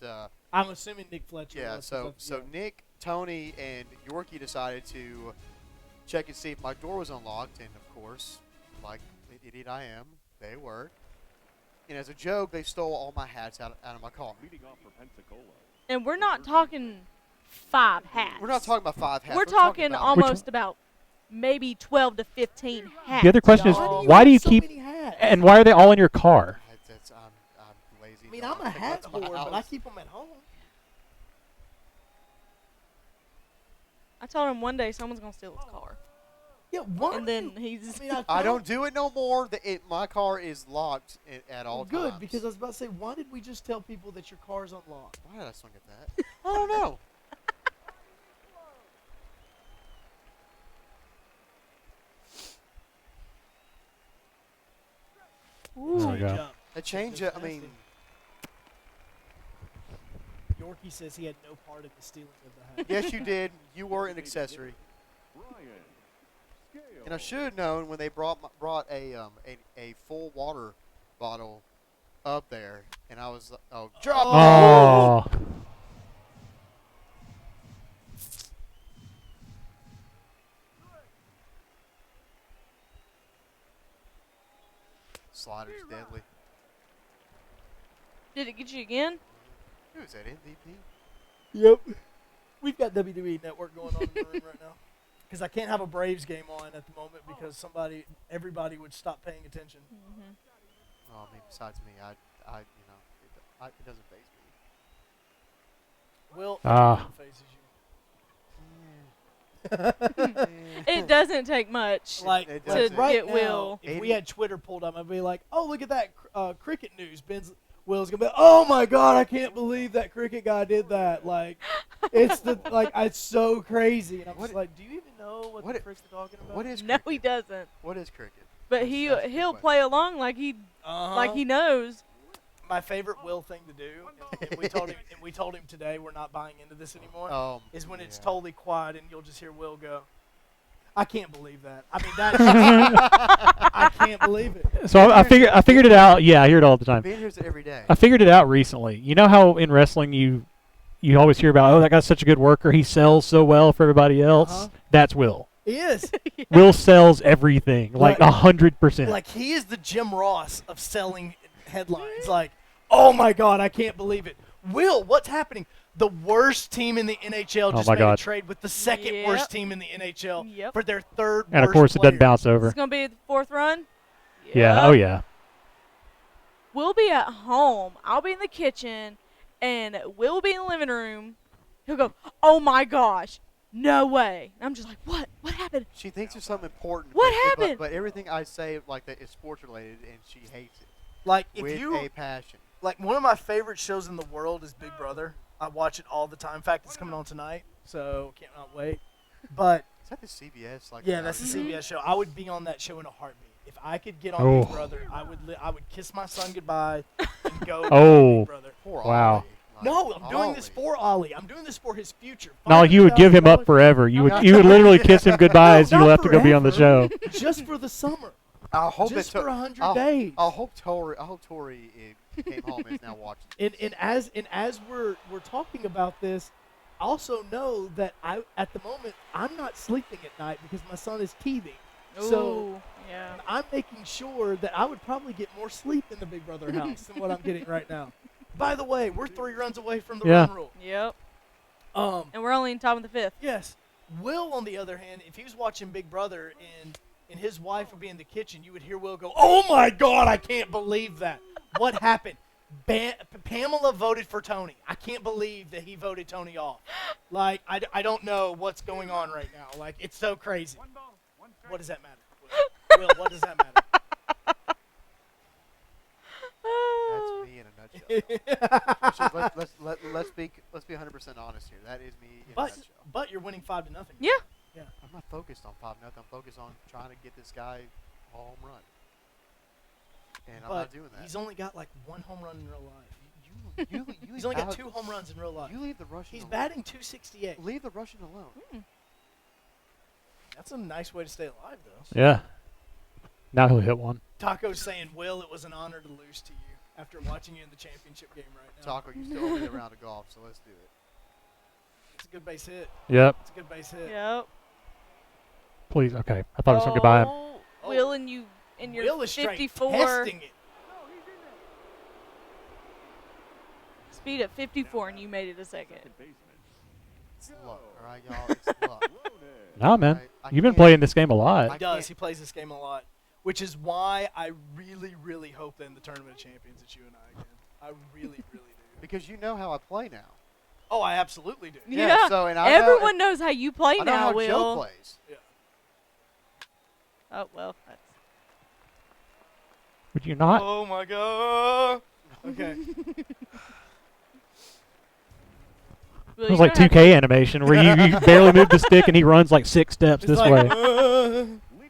I'm assuming Nick Fletcher yeah. was, 'cause So yeah. Nick, Tony, and Yorkie decided to check and see if my door was unlocked, and of course, like the idiot I am, they were. And as a joke, they stole all my hats out of my car. And we're not talking 5 hats. We're not talking about 5 hats. We're talking talking about almost about maybe 12 to 15 hats. The other question is, Why do you why have do you so keep, many hats? and why are they all in your car? I'm lazy. I mean, Don't I'm a take hat them to my whore, but I house. keep them at home. I told him one day someone's going to steal his car. Yeah, why? And then he's... I mean, I don't do it no more. My car is locked at all Good, times. because I was about to say, why did we just tell people that your car's unlocked? Why did I swing at that? I don't know. There we go. Change-up. A change. That's I mean, Yorkie says he had no part in the stealing of the hat. yes, you did. You were an accessory. And I should have known when they brought a full water bottle up there, and I was drop. Oh. Slider's deadly. Did it get you again? Who is that, MVP? Yep. We've got WWE Network going on in the room right now. Because I can't have a Braves game on at the moment because everybody would stop paying attention. Mm-hmm. Oh, I mean, besides me, it doesn't faze me. Will phases you. It doesn't take much to right get now, Will. If we had Twitter pulled up, I'd be like, "Oh, look at that cricket news." Will's gonna be, "Oh my God, I can't believe that cricket guy did that." Like, it's so crazy. And I'm just like, "Do you even know what the frick's talking about?" What is No, cricket? he doesn't. What is cricket? But he'll play along like he knows. My favorite Will thing to do, and we told him today we're not buying into this anymore, is when it's totally quiet and you'll just hear Will go, "I can't believe that." I mean, I can't believe it. So I figured it out. Yeah, I hear it all the time. Ben hears it every day. I figured it out recently. You know how in wrestling you always hear about, oh, that guy's such a good worker. He sells so well for everybody else. That's Will. He is. Yeah. Will sells everything, like 100%. Like, he is the Jim Ross of selling headlines. Like, oh my God, I can't believe it. Will, what's happening? The worst team in the NHL just made a trade with the second worst team in the NHL for their third and of worst course, it doesn't player. bounce over. It's going to be the fourth run? Yeah. Oh, yeah. We'll be at home. I'll be in the kitchen, and Will be in the living room. He'll go, "Oh my gosh, no way!" And I'm just like, "What? What happened?" She thinks it's something important. What happened? But everything I say like that is sports related, and she hates it. Like, with a passion. Like, one of my favorite shows in the world is Big Brother. I watch it all the time. In fact, it's coming on tonight, so can't not wait. But is that the CBS? That's the CBS show. I would be on that show in a heartbeat. If I could get on Big Brother, I would kiss my son goodbye and go to Big Brother. Poor wow. Ollie. No, I'm doing this for Ollie. I'm doing this for his future. No, you would give him up forever. You would literally kiss him goodbye as you left to go be on the show. Just for the summer. I hope just for 100 days. I hope Tori came home and is now watching. And as we're talking about this, also know that at the moment I'm not sleeping at night because my son is teething. So I'm making sure that I would probably get more sleep in the Big Brother house than what I'm getting right now. By the way, we're 3 runs away from the run rule. Yep. And we're only in top of the 5th. Yes. Will, on the other hand, if he was watching Big Brother and his wife would be in the kitchen, you would hear Will go, "Oh my God, I can't believe that. What happened? Pamela voted for Tony. I can't believe that he voted Tony off. Like, I don't know what's going on right now. Like, it's so crazy." What does that matter? Will, what does that matter? That's me in a nutshell. Let's be 100% honest here. That is me in a nutshell. But you're winning 5-0. Yeah. Yeah. I'm not focused on 5-0. I'm focused on trying to get this guy a home run. And I'm not doing that. He's only got like 1 home run in real life. He's only got 2 home runs in real life. You leave the Russian He's alone. batting .268. Leave the Russian alone. That's a nice way to stay alive, though. Yeah. Now he'll hit one. Taco's saying, "Will, it was an honor to lose to you after watching you in the championship game right now." Taco, you still owe me a round of golf, so let's do it. It's a good base hit. Yep. It's a good base hit. Yep. Please, okay. I thought it was going goodbye him. Will and you in your Will is 54. testing it. Speed at 54, and you made it a second. It's luck, all right, y'all. It's luck. Nah, man. Right? You've been playing this game a lot. He does. He plays this game a lot, which is why I really, really hope that in the Tournament of Champions it's you and I again. I really, really do. Because you know how I play now. Oh, I absolutely do. Yeah. So, and everyone knows how you play I know now, how Will. Joe plays. Yeah. Oh, well. That's... Would you not? Oh, my God. Okay. Will, It was like 2K animation where you barely move the stick and he runs like 6 steps this way.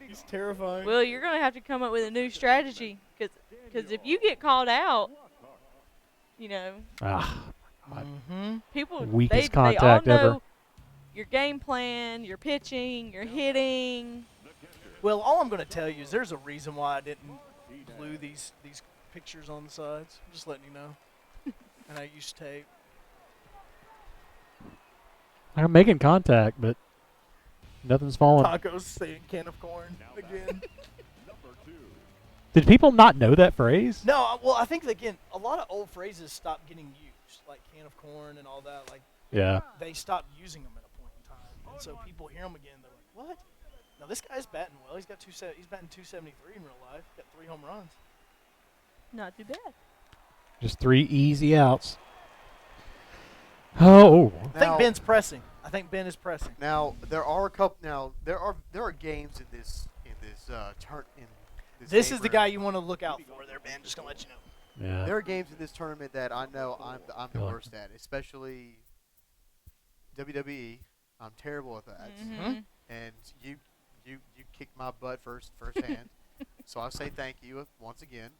He's terrifying. Will, you're going to have to come up with a new strategy because if you get called out, you know, people, Weakest they all contact know ever. your game plan, your pitching, your hitting. Well, all I'm going to tell you is there's a reason why I didn't glue these pictures on the sides. I'm just letting you know. And I used tape. I'm making contact, but nothing's falling. Tacos saying can of corn again. Did people not know that phrase? No, well, I think, again, a lot of old phrases stopped getting used, like can of corn and all that. Like, Yeah. they stopped using them at a point in time. And so people hear them again, they're like, what? Now, this guy's batting well. He's batting 273 in real life. Got 3 home runs. Not too bad. Just 3 easy outs. Oh. I think Ben's pressing. I think Ben is pressing. Now there are a couple. Now there are games in this turn in. This is the guy you want to look out for there, Ben. Just gonna let you know. Yeah. There are games in this tournament that I know I'm the worst at, especially WWE. I'm terrible at that. Mm-hmm. And you kicked my butt firsthand. So I say thank you once again.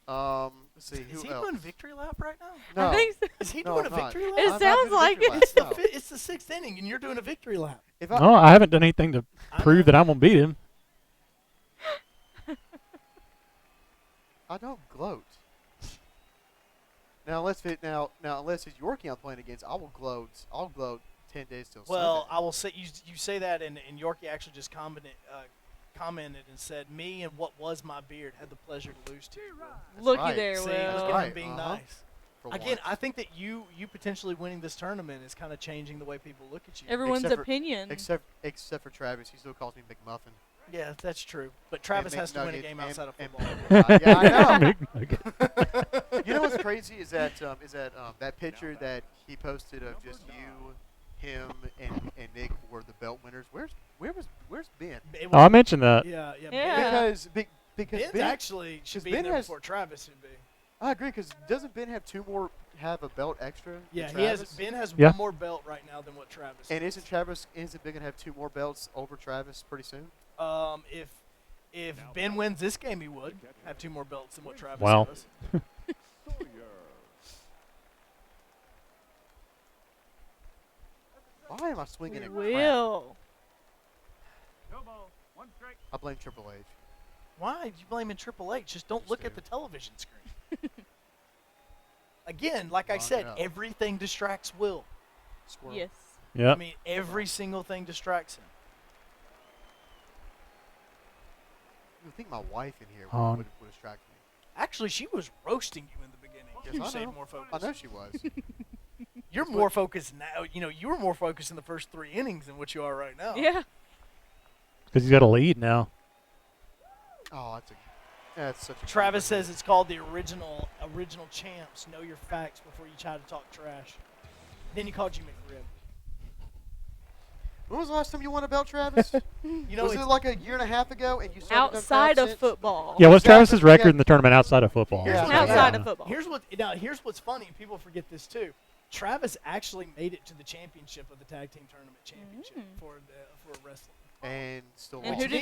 Let's see Is he who else. doing victory lap right now? No. I think so. Is he No, doing I'm a not. victory lap? It I'm not sounds doing a like victory it. lap, no. It's the 6th inning, and you're doing a victory lap. If I, No, I haven't done anything to prove that I'm gonna beat him. I don't gloat. Now unless it's Yorkie I'm playing against, I will gloat. I'll gloat 10 days till Well, Sunday. I will say you say that, and Yorkie actually just commented and said, "Me and what was my beard had the pleasure to lose to." Looky right. there, See, Will. look at him Right, being uh-huh. nice. For Again, once. I think that you potentially winning this tournament is kind of changing the way people look at you. Everyone's Except for- opinion. except for Travis, he still calls me McMuffin. Yeah, that's true. But Travis has to win a McNugget game and- outside of and- football. yeah, I know. McNugget. You know what's crazy is that that picture that he posted of just you, him, and Nick were the belt winners. Where's Ben? It Oh, I was- mentioned that. yeah. Yeah. Because Ben Ben actually should be Ben in there has- before Travis should be. I agree. Because doesn't Ben have a belt extra? than Yeah, Travis? Ben has Yeah. one more belt right now than what Travis. And has. isn't Ben gonna have 2 more belts over Travis pretty soon? If Ben wins this game, he would have 2 more belts than what Travis Wow. does. Why am I swinging at crap? Will. I blame Triple H. Why are you blaming Triple H? Just don't look at the television screen. Again, like I Line said, it up. everything distracts Will. Squirrel. Yes. Yeah. I mean, every single thing distracts him. You would think my wife in here On. would distract me. Actually, she was roasting you in the beginning. Yes, You I stayed know. more focused. I know she was. You're more focused now. You know, you were more focused in the first 3 innings than what you are right now. Yeah. Because he's got a lead now. Oh, that's such a Travis says it's called the original champs. Know your facts before you try to talk trash. Then he called you McRib. When was the last time you won a belt, Travis? You know, was it's, it like a year and a half ago? And you still haven't done Outside crap of since? football. Yeah, what's Exactly. Travis's record Yeah. in the tournament outside of football? Here's what- Outside yeah. of football. Here's what's funny. People forget this too. Travis actually made it to the championship of the tag team tournament championship for wrestling And still And lost. who did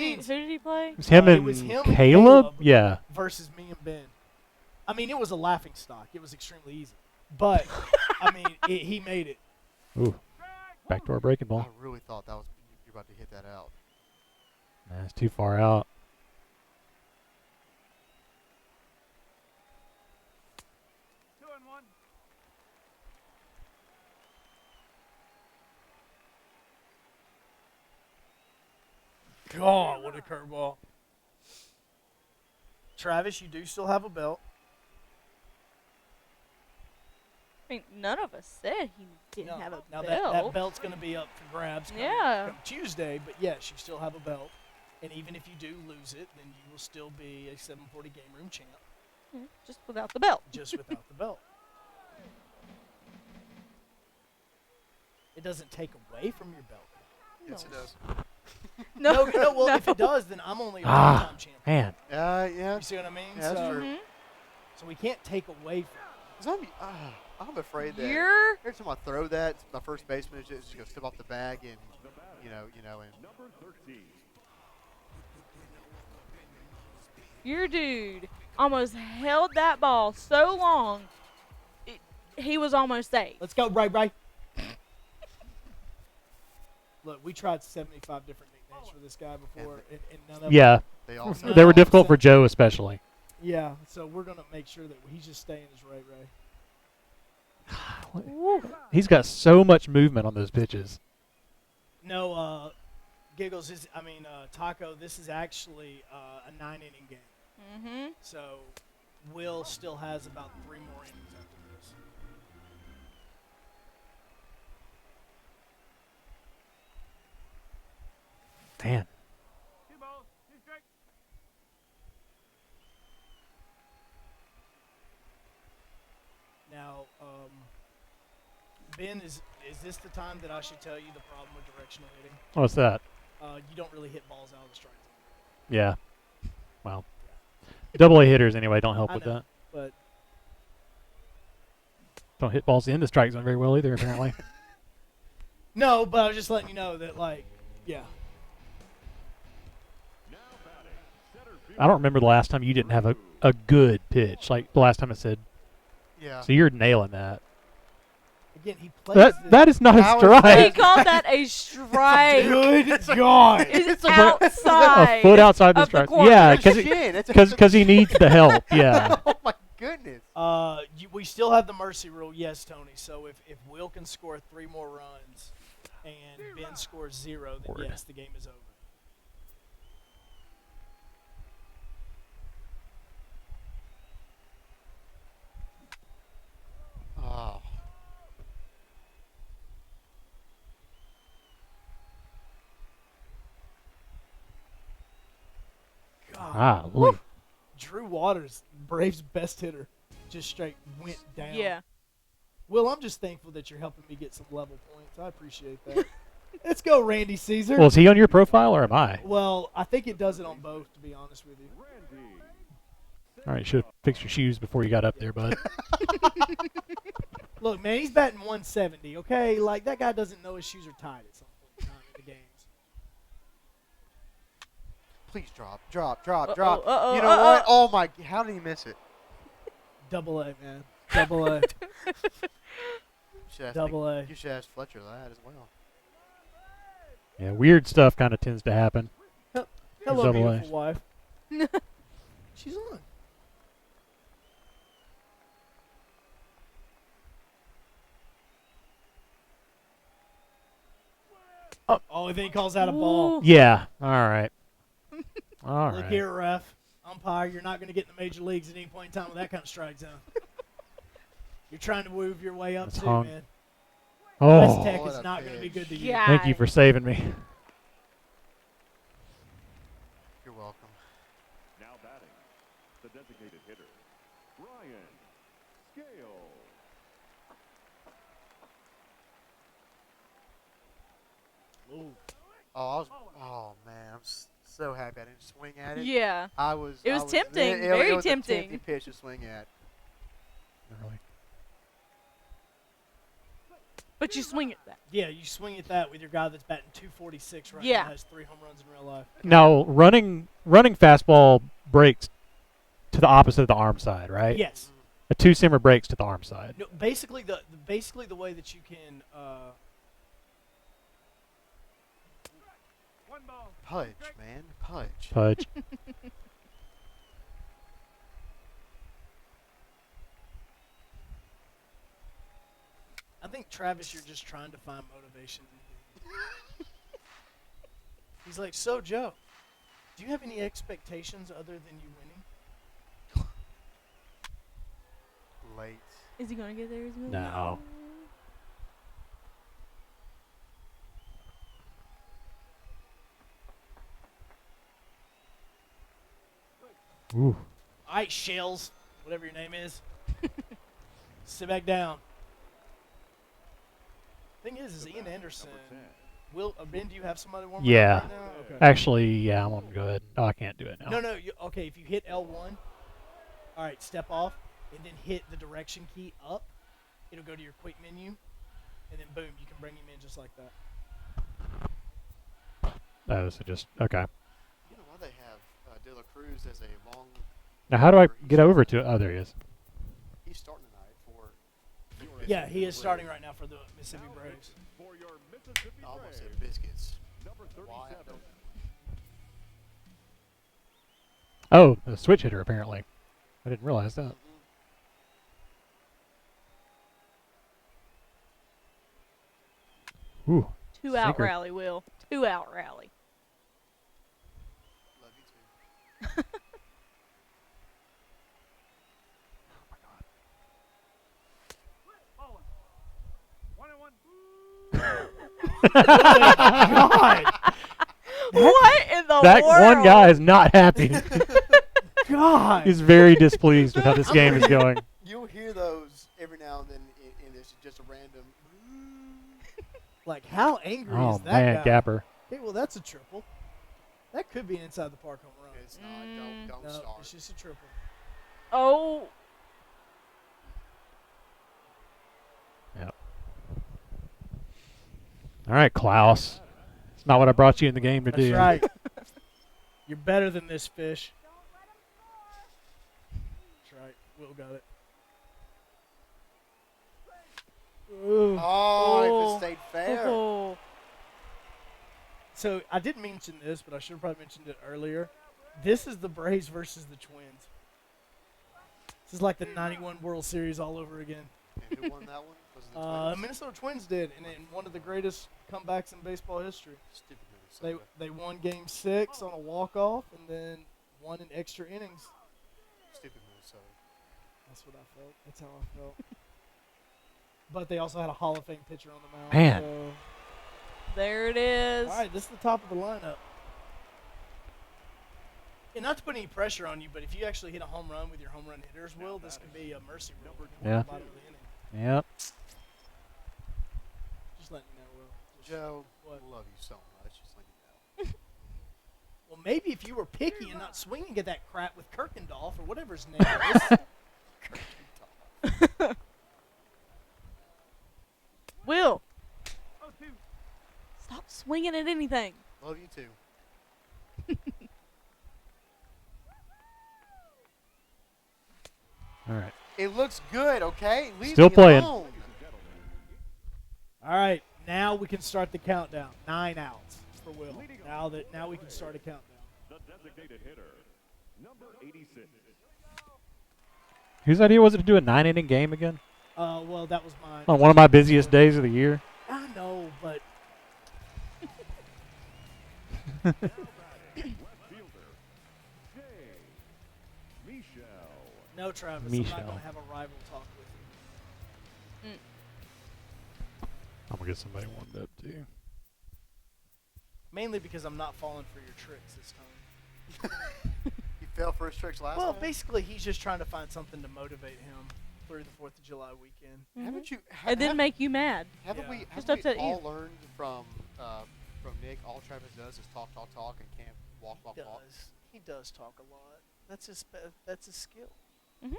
he play? It was him It and was him and Caleb? Yeah. versus me and Ben. I mean, it was a laughing stock. It was extremely easy, but I mean, he made it. Ooh. Backdoor breaking I ball. really thought you're about to hit that out. Nah, it's too far out. God, what a curveball. Travis, you do still have a belt. I mean, none of us said he didn't No, have a now belt. that belt's going to be up for grabs come Tuesday, but yes, you still have a belt. And even if you do lose it, then you will still be a 740 game room champ, Just without the belt. just without the belt. It doesn't take away from your belt. Yes, it does. No, Well, if it does, then I'm only a Ah, one-time champion. man. Yeah. You see what I mean? Yeah, that's so, true. so we can't take away from it. 'Cause I'm afraid that You're every time I throw that, my first baseman is just going to step off the bag and, and your dude almost held that ball so long, he was almost safe. Let's go, Ray Ray. Look, we tried 75 different nicknames pitches for this guy before, and none of Yeah. them. They were difficult for Joe especially. Yeah, so we're going to make sure that he's just staying his Ray. He's got so much movement on those pitches. No, Giggles Taco, this is actually a 9-inning game. Mm-hmm. So Will still has about 3 more innings after this. Man. Now, Ben, is this the time that I should tell you the problem with directional hitting? What's that? You don't really hit balls out of the strike zone. Yeah. Well, double A hitters anyway don't help I with know, that. but Don't hit balls in the strike zone very well either, apparently. no, but I was just letting you know that, yeah. I don't remember the last time you didn't have a good pitch. Like the last time I said. Yeah. So you're nailing that. Again, he plays That is not a He strike. called that a strike. Good God. It's outside. A foot outside the of strike. corner. Yeah, Shit, because he needs the help. Yeah. Oh my goodness. We still have the mercy rule, yes, Tony. So if Will can score 3 more runs and Ben scores 0, then Word. yes, the game is over. Oh. God. Woo. Drew Waters, Braves' best hitter, just straight went down. Yeah. Will, I'm just thankful that you're helping me get some level points. I appreciate that. Let's go, Randy Caesar. Well, is he on your profile or am I? Well, I think it does it on both, to be honest with you. All right, should have fixed your shoes before you got up there, bud. Look, man, he's batting 170, okay? Like, that guy doesn't know his shoes are tied at some point in time in the games. Please drop. Uh-oh, You know what? Oh my! How did he miss it? Double A, man. Double A. Double A. You should ask Fletcher that as well. Yeah, weird stuff kind of tends to happen. Hello, Double A. beautiful wife. She's on. Oh, then he calls out a ball. Yeah. All right. All Look right. here, ref. Umpire, you're not going to get in the major leagues at any point in time with that kind of strike zone. You're trying to move your way up, That's too, hung. man. Oh, West Tech What is a not going to be pitch. good to you. Yeah. thank you for saving me. You're welcome. Now batting, the designated hitter, Ryan Scale. Ooh. Oh man, I'm so happy I didn't swing at it. Yeah. I was. It was I was tempting, it very was tempting. A tempting pitch to swing at. Really. But you swing at that. Yeah, you swing at that with your guy that's batting 246 right Yeah. now, has 3 home runs in real life. Now, running fastball breaks to the opposite of the arm side, right? Yes. A 2-simmer breaks to the arm side. No, basically the way that you can Pudge, man, pudge. Pudge. I think, Travis, you're just trying to find motivation. He's like, so, Joe, do you have any expectations other than you winning? Late. Is he going to get there? Is he gonna No. Ooh. All right, Shells, whatever your name is. Sit back down. Thing is Ian Anderson. Ben, do you have somebody warming Yeah. up right now? Okay. Actually, yeah, I'm going to go ahead. Oh, I can't do it now. No. Okay, if you hit L1, all right, step off, and then hit the direction key up. It'll go to your quick menu, and then boom, you can bring him in just like that. Oh, so just, okay. You know why they have De La Cruz as a long. Now, how do I get over to it? Oh, there he is. He's starting tonight for. Yeah, he is starting right now for the Mississippi Braves. For your Mississippi I almost Braves, said biscuits. number Why? I 37, don't- Oh, a switch hitter apparently. I didn't realize that. Ooh. 2-out Sinker. rally, Will. 2-out rally. Love you too. God. What in the That world? one guy is not happy. God. He's very displeased with how this game is going. You'll hear those every now and then, and it's just a random. Like, how angry Oh is that man, guy? Gapper. Okay, well, that's a triple. That could be an inside the park home run. It's not. Don't No, start. it's just a triple. Oh. Yep. All right, Klaus. It's not what I brought you in the game to That's do. right. You're better than this, Fish. That's right. Will got it. Ooh. Oh, if it stayed fair. Oh. So I didn't mention this, but I should have probably mentioned it earlier. This is the Braves versus the Twins. This is like the '91 World Series all over again. And who won that one? Was it the Twins? Minnesota Twins did, and in one of the greatest comebacks in baseball history. Stupid Minnesota. They won Game 6 on a walk-off, and then won in extra innings. Stupid Minnesota. That's what I felt. That's how I felt. But they also had a Hall of Fame pitcher on the mound. Man. So. There it is. All right, this is the top of the lineup. And not to put any pressure on you, but if you actually hit a home run with your home run hitters, Will, this could be a mercy rule. Yeah. At the bottom of the inning. Yep. Just letting you know, Will. Just Joe, what? love you so much. Just let you know. Well, maybe if you were picky and not swinging at that crap with Kirkendorf or whatever his name is. Will. Stop swinging at anything. Love you too. All right. It looks good, okay? Leave Still me playing. alone. All right, now we can start the countdown. 9 outs for Will. Now we can start a countdown. The designated hitter, number 86. Whose idea was it to do a 9-inning game again? Well, that was mine. On one of my busiest days of the year. I know, but Left fielder, Jay Michelle. no, Travis. I'm not Michelle. going to have a rival talk with you. I'm going to get somebody warmed up, too. Mainly because I'm not falling for your tricks this time. You fell for his tricks last Well, time? basically, he's just trying to find something to motivate him through the 4th of July weekend. Haven't you? And then make you mad. Haven't Yeah. we? Just Haven't we upset all you. learned from Nick? All Travis does is talk, and can't walk. He does talk a lot. That's his skill. Mhm.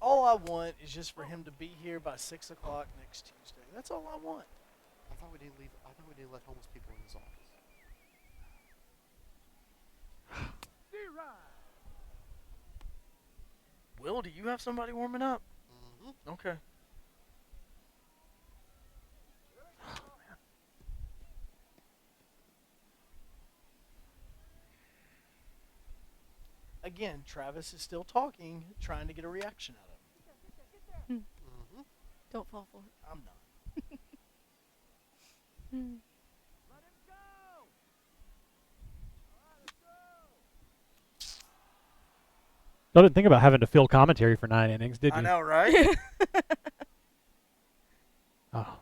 All I want is just for him to be here by 6 o'clock next Tuesday. That's all I want. I thought we didn't leave. I thought we didn't let homeless people in his office. Will, do you have somebody warming up? Mm-hmm. Okay. Again, Travis is still talking, trying to get a reaction out of him. Mm-hmm. Don't fall for it. I'm not. I didn't think about having to fill commentary for 9 innings, did you? I know, right? Oh.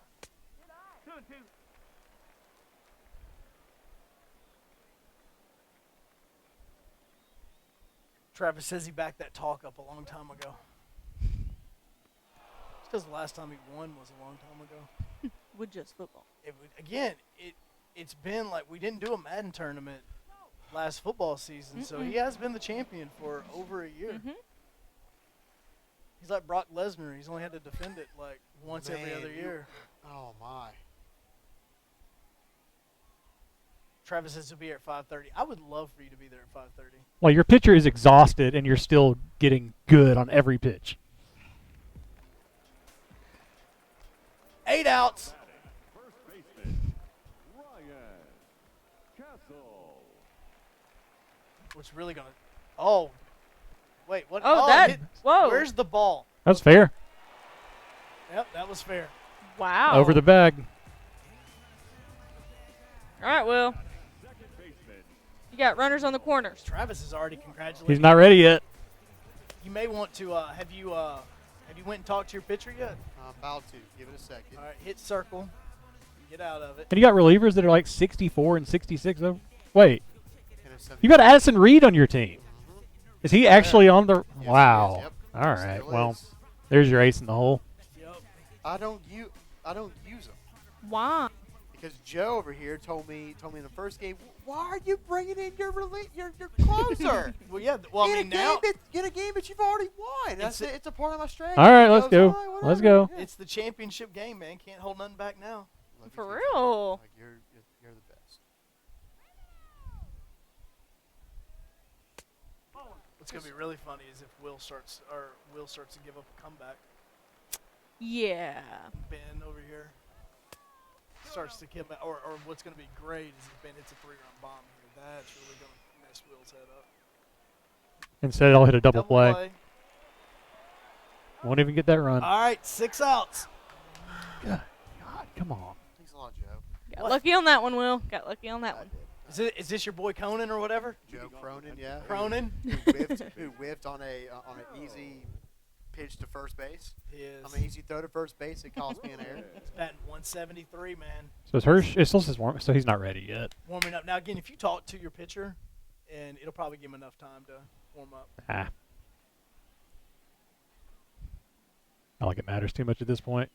Travis says he backed that talk up a long time ago. It's because the last time he won was a long time ago. With just football. It's been like we didn't do a Madden tournament last football season, so he has been the champion for over a year. Mm-hmm. He's like Brock Lesnar. He's only had to defend it like once every Man, other year. Oh my. Travis says he'll be here at 5:30. I would love for you to be there at 5:30. Well, your pitcher is exhausted, and you're still getting good on every pitch. 8 outs. First baseman, Ryan Castle. What's really going to – oh. Wait, what? Oh, that hit, – whoa. Where's the ball? That's fair. Yep, that was fair. Wow. Over the bag. All right, Will. You got runners on the corners. Travis is already congratulating. He's not ready yet. You may want to have you went and talked to your pitcher yet? I'm about to. Give it a second. All right, hit circle. Get out of it. And you got relievers that are like 64 and 66 over. Wait. And it's You got Addison Reed on your team. Is he actually on the Yes, Wow. he is, yep. All right. Still Well, is. there's your ace in the hole. Yep. I don't use them Why? because Joe over here told me in the first game, why are you bringing in your closer? Well, yeah. Well, I mean, now Get a game that you've already won. That's It's a- it's a part of my strategy. All right, He let's goes, go. "All right, Let's whatever." go. Yeah. it's the championship game, man. Can't hold nothing back now. Love you For too, real? Like you're the best. What's gonna be really funny is if Will starts to give up a comeback. Yeah. Ben over here starts to give, or what's gonna be great is if Ben hits a 3-run bomb here. That's really gonna mess Will's head up. Instead, I'll hit a double play. Won't even get that run. All right, 6 outs. God, come on. Thanks a lot, Joe. Got lucky on that one, Will. Got lucky on that one. Is this your boy Conan or whatever? Joe Cronin, yeah. Cronin? Who whiffed on an easy pitch to first base. Is. I mean, easy throw to first base. It cost me an error. He's batting 173, man. So it's Hirsch. It still says warm, so he's not ready yet. Warming up. Now, again, if you talk to your pitcher, and it'll probably give him enough time to warm up. Ah. Not like it matters too much at this point.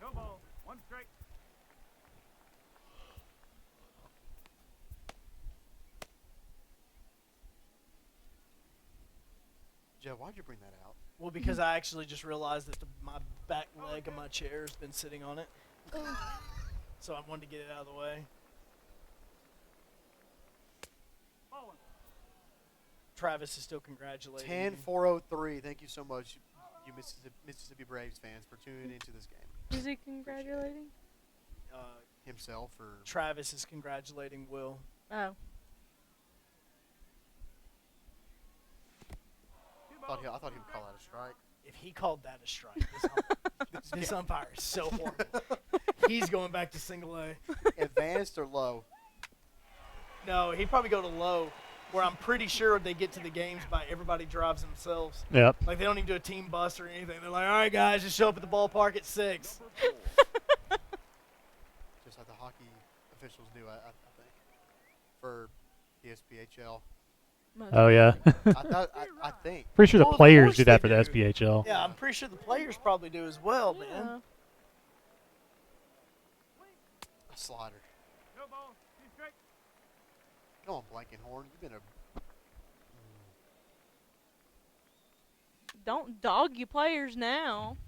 No ball. 1 strike. Joe, why'd you bring that out? Well, because I actually just realized that my back leg of my chair has been sitting on it. So I wanted to get it out of the way. Travis is still congratulating. 10-403. Thank you so much, you Mississippi Braves fans, for tuning into this game. Is he congratulating? Himself or Travis is congratulating Will. Oh. I thought he would call that a strike. If he called that a strike, this umpire is so horrible. He's going back to single A. Advanced or low? No, he'd probably go to low, where I'm pretty sure they get to the games by everybody drives themselves. Yep. Like, they don't even do a team bus or anything. They're like, all right, guys, just show up at the ballpark at 6. Just like the hockey officials do, I think, for the SPHL. Oh yeah. I think. Pretty sure the Well, of players course do that they for the do. SPHL. Yeah, I'm pretty sure the players probably do as well, man. Yeah. A slider. No ball. 2 strike. Come on, Blankenhorn. You've been a. Don't dog you players now.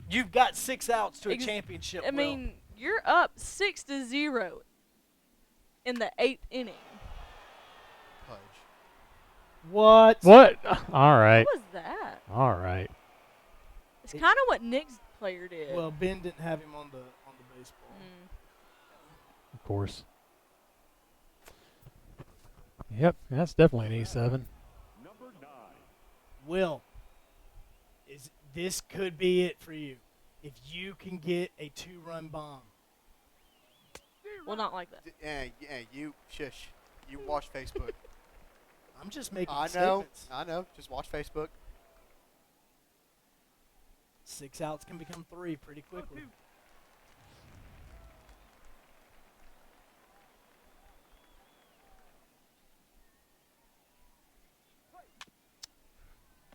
You've got 6 outs to a Ex- championship. I Will. mean, you're up 6-0 in the 8th inning. Pudge. What? What? All right. What was that? All right. It's kind of what Nick's player did. Well, Ben didn't have him on the baseball. Of course. Yep, that's definitely an E7. Number 9. Will, this could be it for you. If you can get a 2-run bomb. Well, not like that. Yeah, you shush. You watch Facebook. I'm just making I know. statements. I know. Just watch Facebook. 6 outs can become 3 pretty quickly.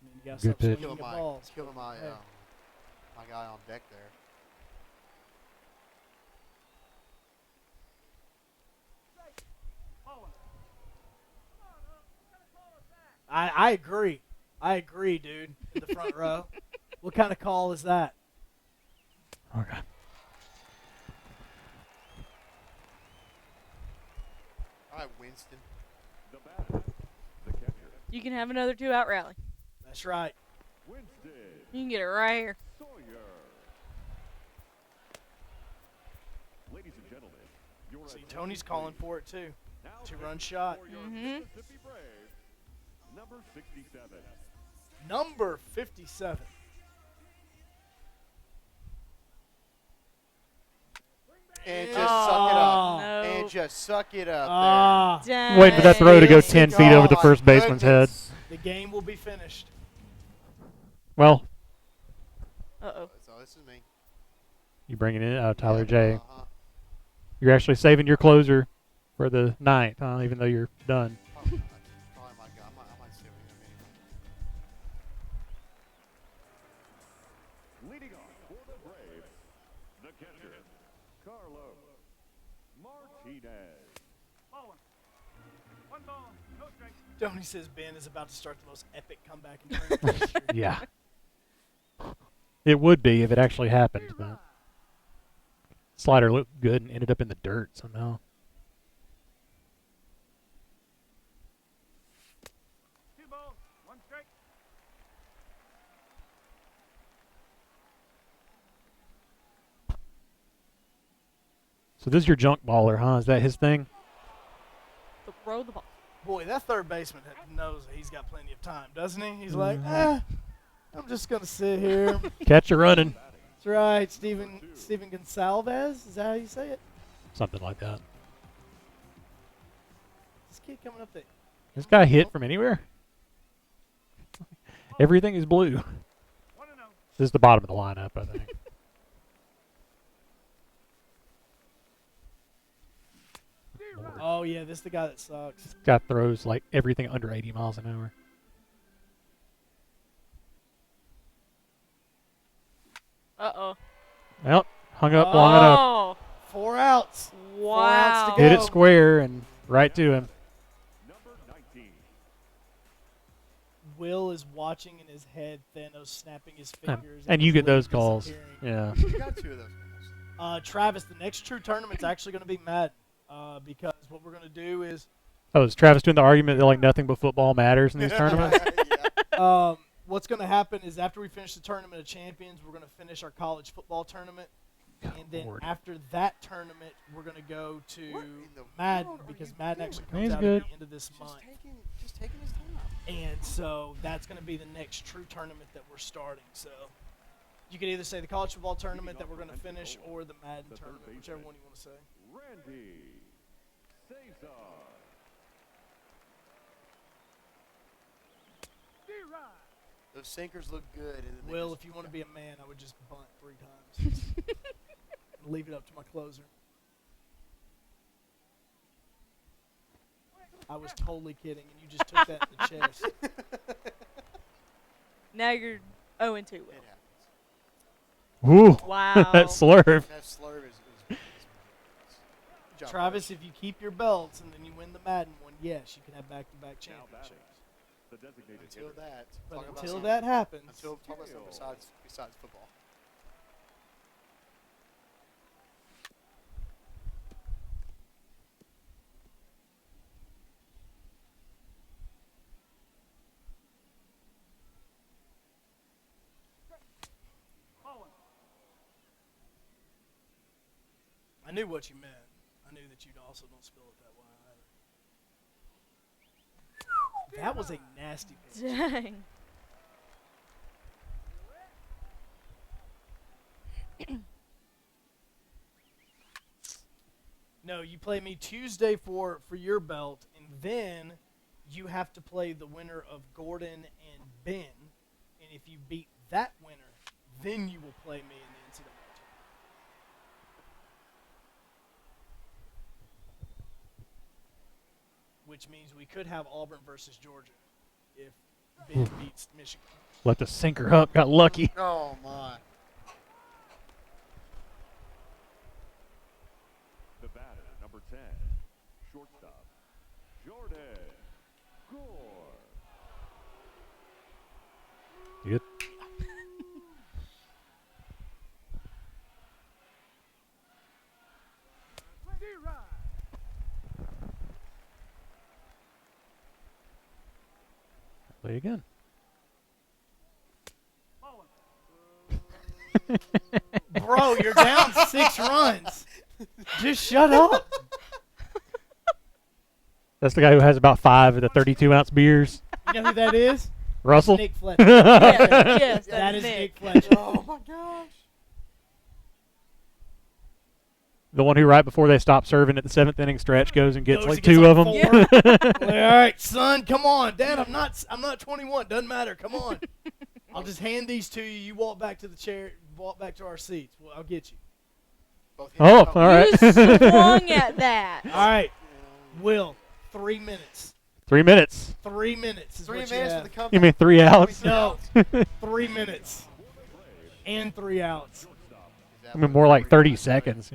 And then you gotta Good stop pitch. swinging the balls. Killing my Hey. my guy on deck there. I agree. I agree, dude. In the front row. What kind of call is that? Okay. All right, Winston. The batter. The catcher. You can have another 2-out rally. That's right. Winston You can get it right here. Sawyer. Ladies and gentlemen, your See, Tony's calling for it too. now Two-run shot. Mm-hmm. Mississippi Braves, number 67. Number 57. And just suck it up. No. And just suck it up Ah, Dang. Waiting for that throw to go there. 10 feet over the Oh, first my baseman's head. goodness. the game will be finished. Well, Uh-oh. So this is me. you bring it in, Tyler J. Uh-huh. You're actually saving your closer for the ninth, huh? Even though you're done. Probably my guy. I might stay with him anyway. Leading off for the Braves, the catcher, Carlos Martinez. One ball, no strike. Tony says Ben is about to start the most epic comeback in tournament history. Yeah. It would be if it actually happened, but slider looked good and ended up in the dirt somehow. Two balls, one strike. So this is your junk baller, huh? Is that his thing? Throw the ball. Boy, that third baseman knows that he's got plenty of time, doesn't he? He's like, I'm just going to sit here. Catch a running. That's right, Steven Gonsalves. Is that how you say it? Something like that. This kid coming up there. This guy hit from anywhere? Everything is blue. 1-0. This is the bottom of the lineup, I think. Oh, yeah, this is the guy that sucks. This guy throws like everything under 80 miles an hour. Uh-oh. Well, hung up long enough. Oh. 4 outs. 4 outs Wow. to Hit go. it square and right to him. Number 19. Will is watching in his head, Thanos snapping his fingers. And you his get those leg calls. disappearing. Yeah. You got 2 of those goals. Travis, the next true tournament's actually going to be Madden because what we're going to do is Oh, is Travis doing the argument that like nothing but football matters in these tournaments? Yeah. what's going to happen is after we finish the Tournament of Champions, we're going to finish our college football tournament. And then Lord. after that tournament, we're going to go to What in the Madden world are because you Madden doing? actually comes He's out good. at the end of this month. Just taking his time. And so that's going to be the next true tournament that we're starting. So you can either say the college football tournament that we're going to finish or the Madden tournament, whichever one you want to say. Randy Cesar. Those sinkers look good. And then they Will, just- if you want to be a man, I would just bunt 3 times. And leave it up to my closer. I was totally kidding, and you just took that in the chest. Now you're 0-2. It happens. Ooh. Wow. That slurve. That slurve is good job, Travis, if you keep your belts and then you win the Madden one, yes, you can have back-to-back Now championships. batting, the designated Until hitter. that. But talk about until something- that happens, Until talk about something besides football. I knew what you meant. I knew that you also don't spell it that way either. That was a nasty pitch. Dang. No, you play me Tuesday for your belt, and then you have to play the winner of Gordon and Ben. And if you beat that winner, then you will play me in the NCAA tournament. Which means we could have Auburn versus Georgia if Ben beats Michigan. Let the sinker up. Got lucky. Oh my! The batter, number 10, shortstop, Jordan Gore. Good. Play again. Bro, you're down 6 runs. Just shut up. That's the guy who has about 5 of the 32-ounce beers. You know who that is? Russell? Nick Fletcher. Yes, that is Nick. Nick Fletcher. Oh my gosh. The one who right before they stop serving at the 7th inning stretch goes and gets Goes like and gets 2 of them. 4. All right, son, come on. Dad, I'm not 21. Doesn't matter. Come on. I'll just hand these to you. You walk back to the chair, walk back to our seats. Well, I'll get you. Oh, all right. You swung at that. All right. Will, 3 minutes. 3 minutes. 3 minutes is 3 what minutes you for have. the comeback. You mean 3 outs? No, 3 minutes and 3 outs. I mean more like 30 seconds.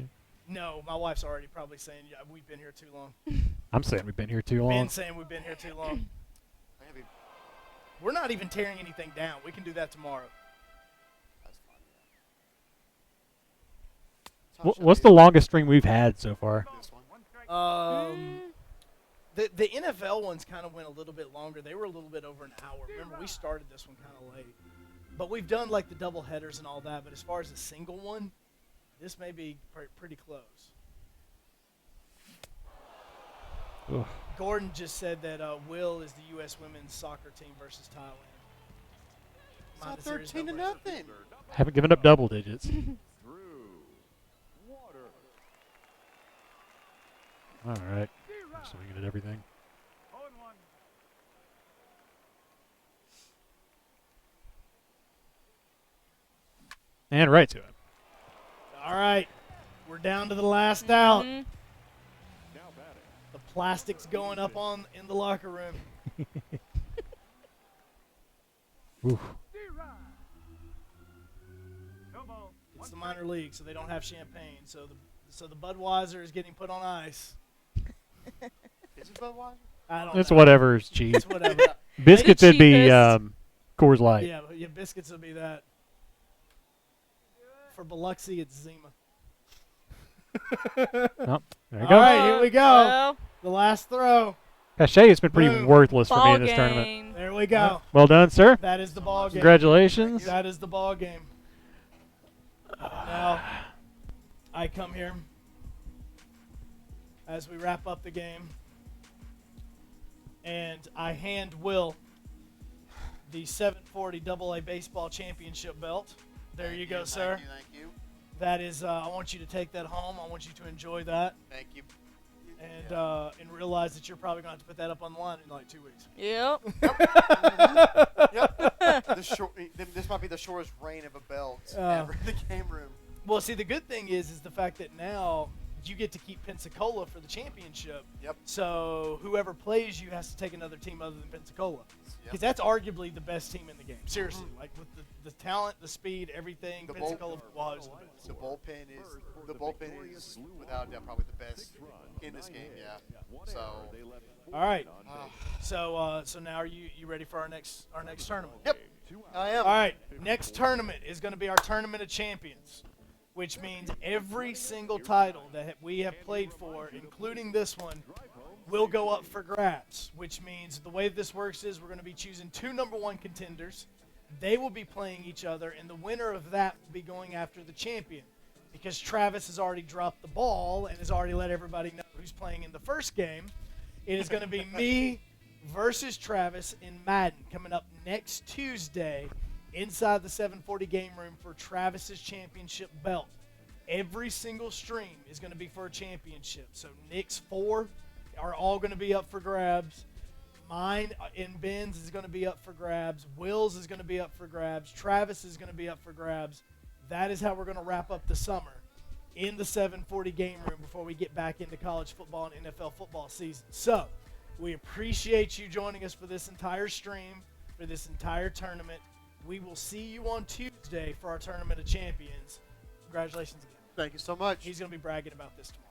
No, my wife's already probably saying we've been here too long. I'm saying we've been here too long. Ben's saying we've been here too long. We're not even tearing anything down. We can do that tomorrow. What's the longest string we've had so far? The NFL ones kind of went a little bit longer. They were a little bit over an hour. Remember, we started this one kind of late. But we've done like the double headers and all that. But as far as a single one, this may be pretty close. Ugh. Gordon just said that Will is the U.S. women's soccer team versus Thailand. It's not 13-0. Haven't given up double digits. All right. I'm swinging at everything. And right to it. All right. We're down to the last out. Mm-hmm. The plastic's going up in the locker room. Oof. It's the minor league, so they don't have champagne. So the Budweiser is getting put on ice. Is it Budweiser? I don't It's know. whatever's cheap. It's whatever. Biscuits would be cheapest. Coors Light. Yeah, biscuits will be that. For Biloxi, it's Zima. Oh, there you All go. right, here we go. Well, The last throw. Cachet has been pretty Boom. worthless for me ball in this tournament. game. There we go. Well done, sir. That is the ball game. Congratulations. That is the ball game. Now, I come here as we wrap up the game, and I hand Will the 740 AA Baseball Championship belt. There you go, sir. Thank you. That is, I want you to take that home. I want you to enjoy that, Thank you. and realize that you're probably going to have to put that up online in like 2 weeks. Yep. Yep. This might be the shortest reign of a belt Uh, ever in the game room. Well, see, the good thing is the fact that now you get to keep Pensacola for the championship. Yep. So whoever plays you has to take another team other than Pensacola, because Yep. that's arguably the best team in the game. Seriously, like with the talent, the speed, everything. The Pensacola was the best. The bullpen is without a doubt probably the best in this game. Yeah. So. All right. So now are you ready for our next tournament? Yep. I am. All right. Next tournament is going to be our Tournament of Champions, which means every single title that we have played for, including this one, will go up for grabs, which means the way this works is we're going to be choosing 2 number 1 contenders. They will be playing each other, and the winner of that will be going after the champion, because Travis has already dropped the ball and has already let everybody know who's playing in the first game. It is going to be me versus Travis in Madden coming up next Tuesday inside the 740 game room for Travis's championship belt. Every single stream is going to be for a championship. So Nick's 4 are all going to be up for grabs. Mine and Ben's is going to be up for grabs. Will's is going to be up for grabs. Travis is going to be up for grabs. That is how we're going to wrap up the summer in the 740 game room before we get back into college football and NFL football season. So we appreciate you joining us for this entire stream, for this entire tournament. We will see you on Tuesday for our Tournament of Champions. Congratulations again. Thank you so much. He's going to be bragging about this tomorrow.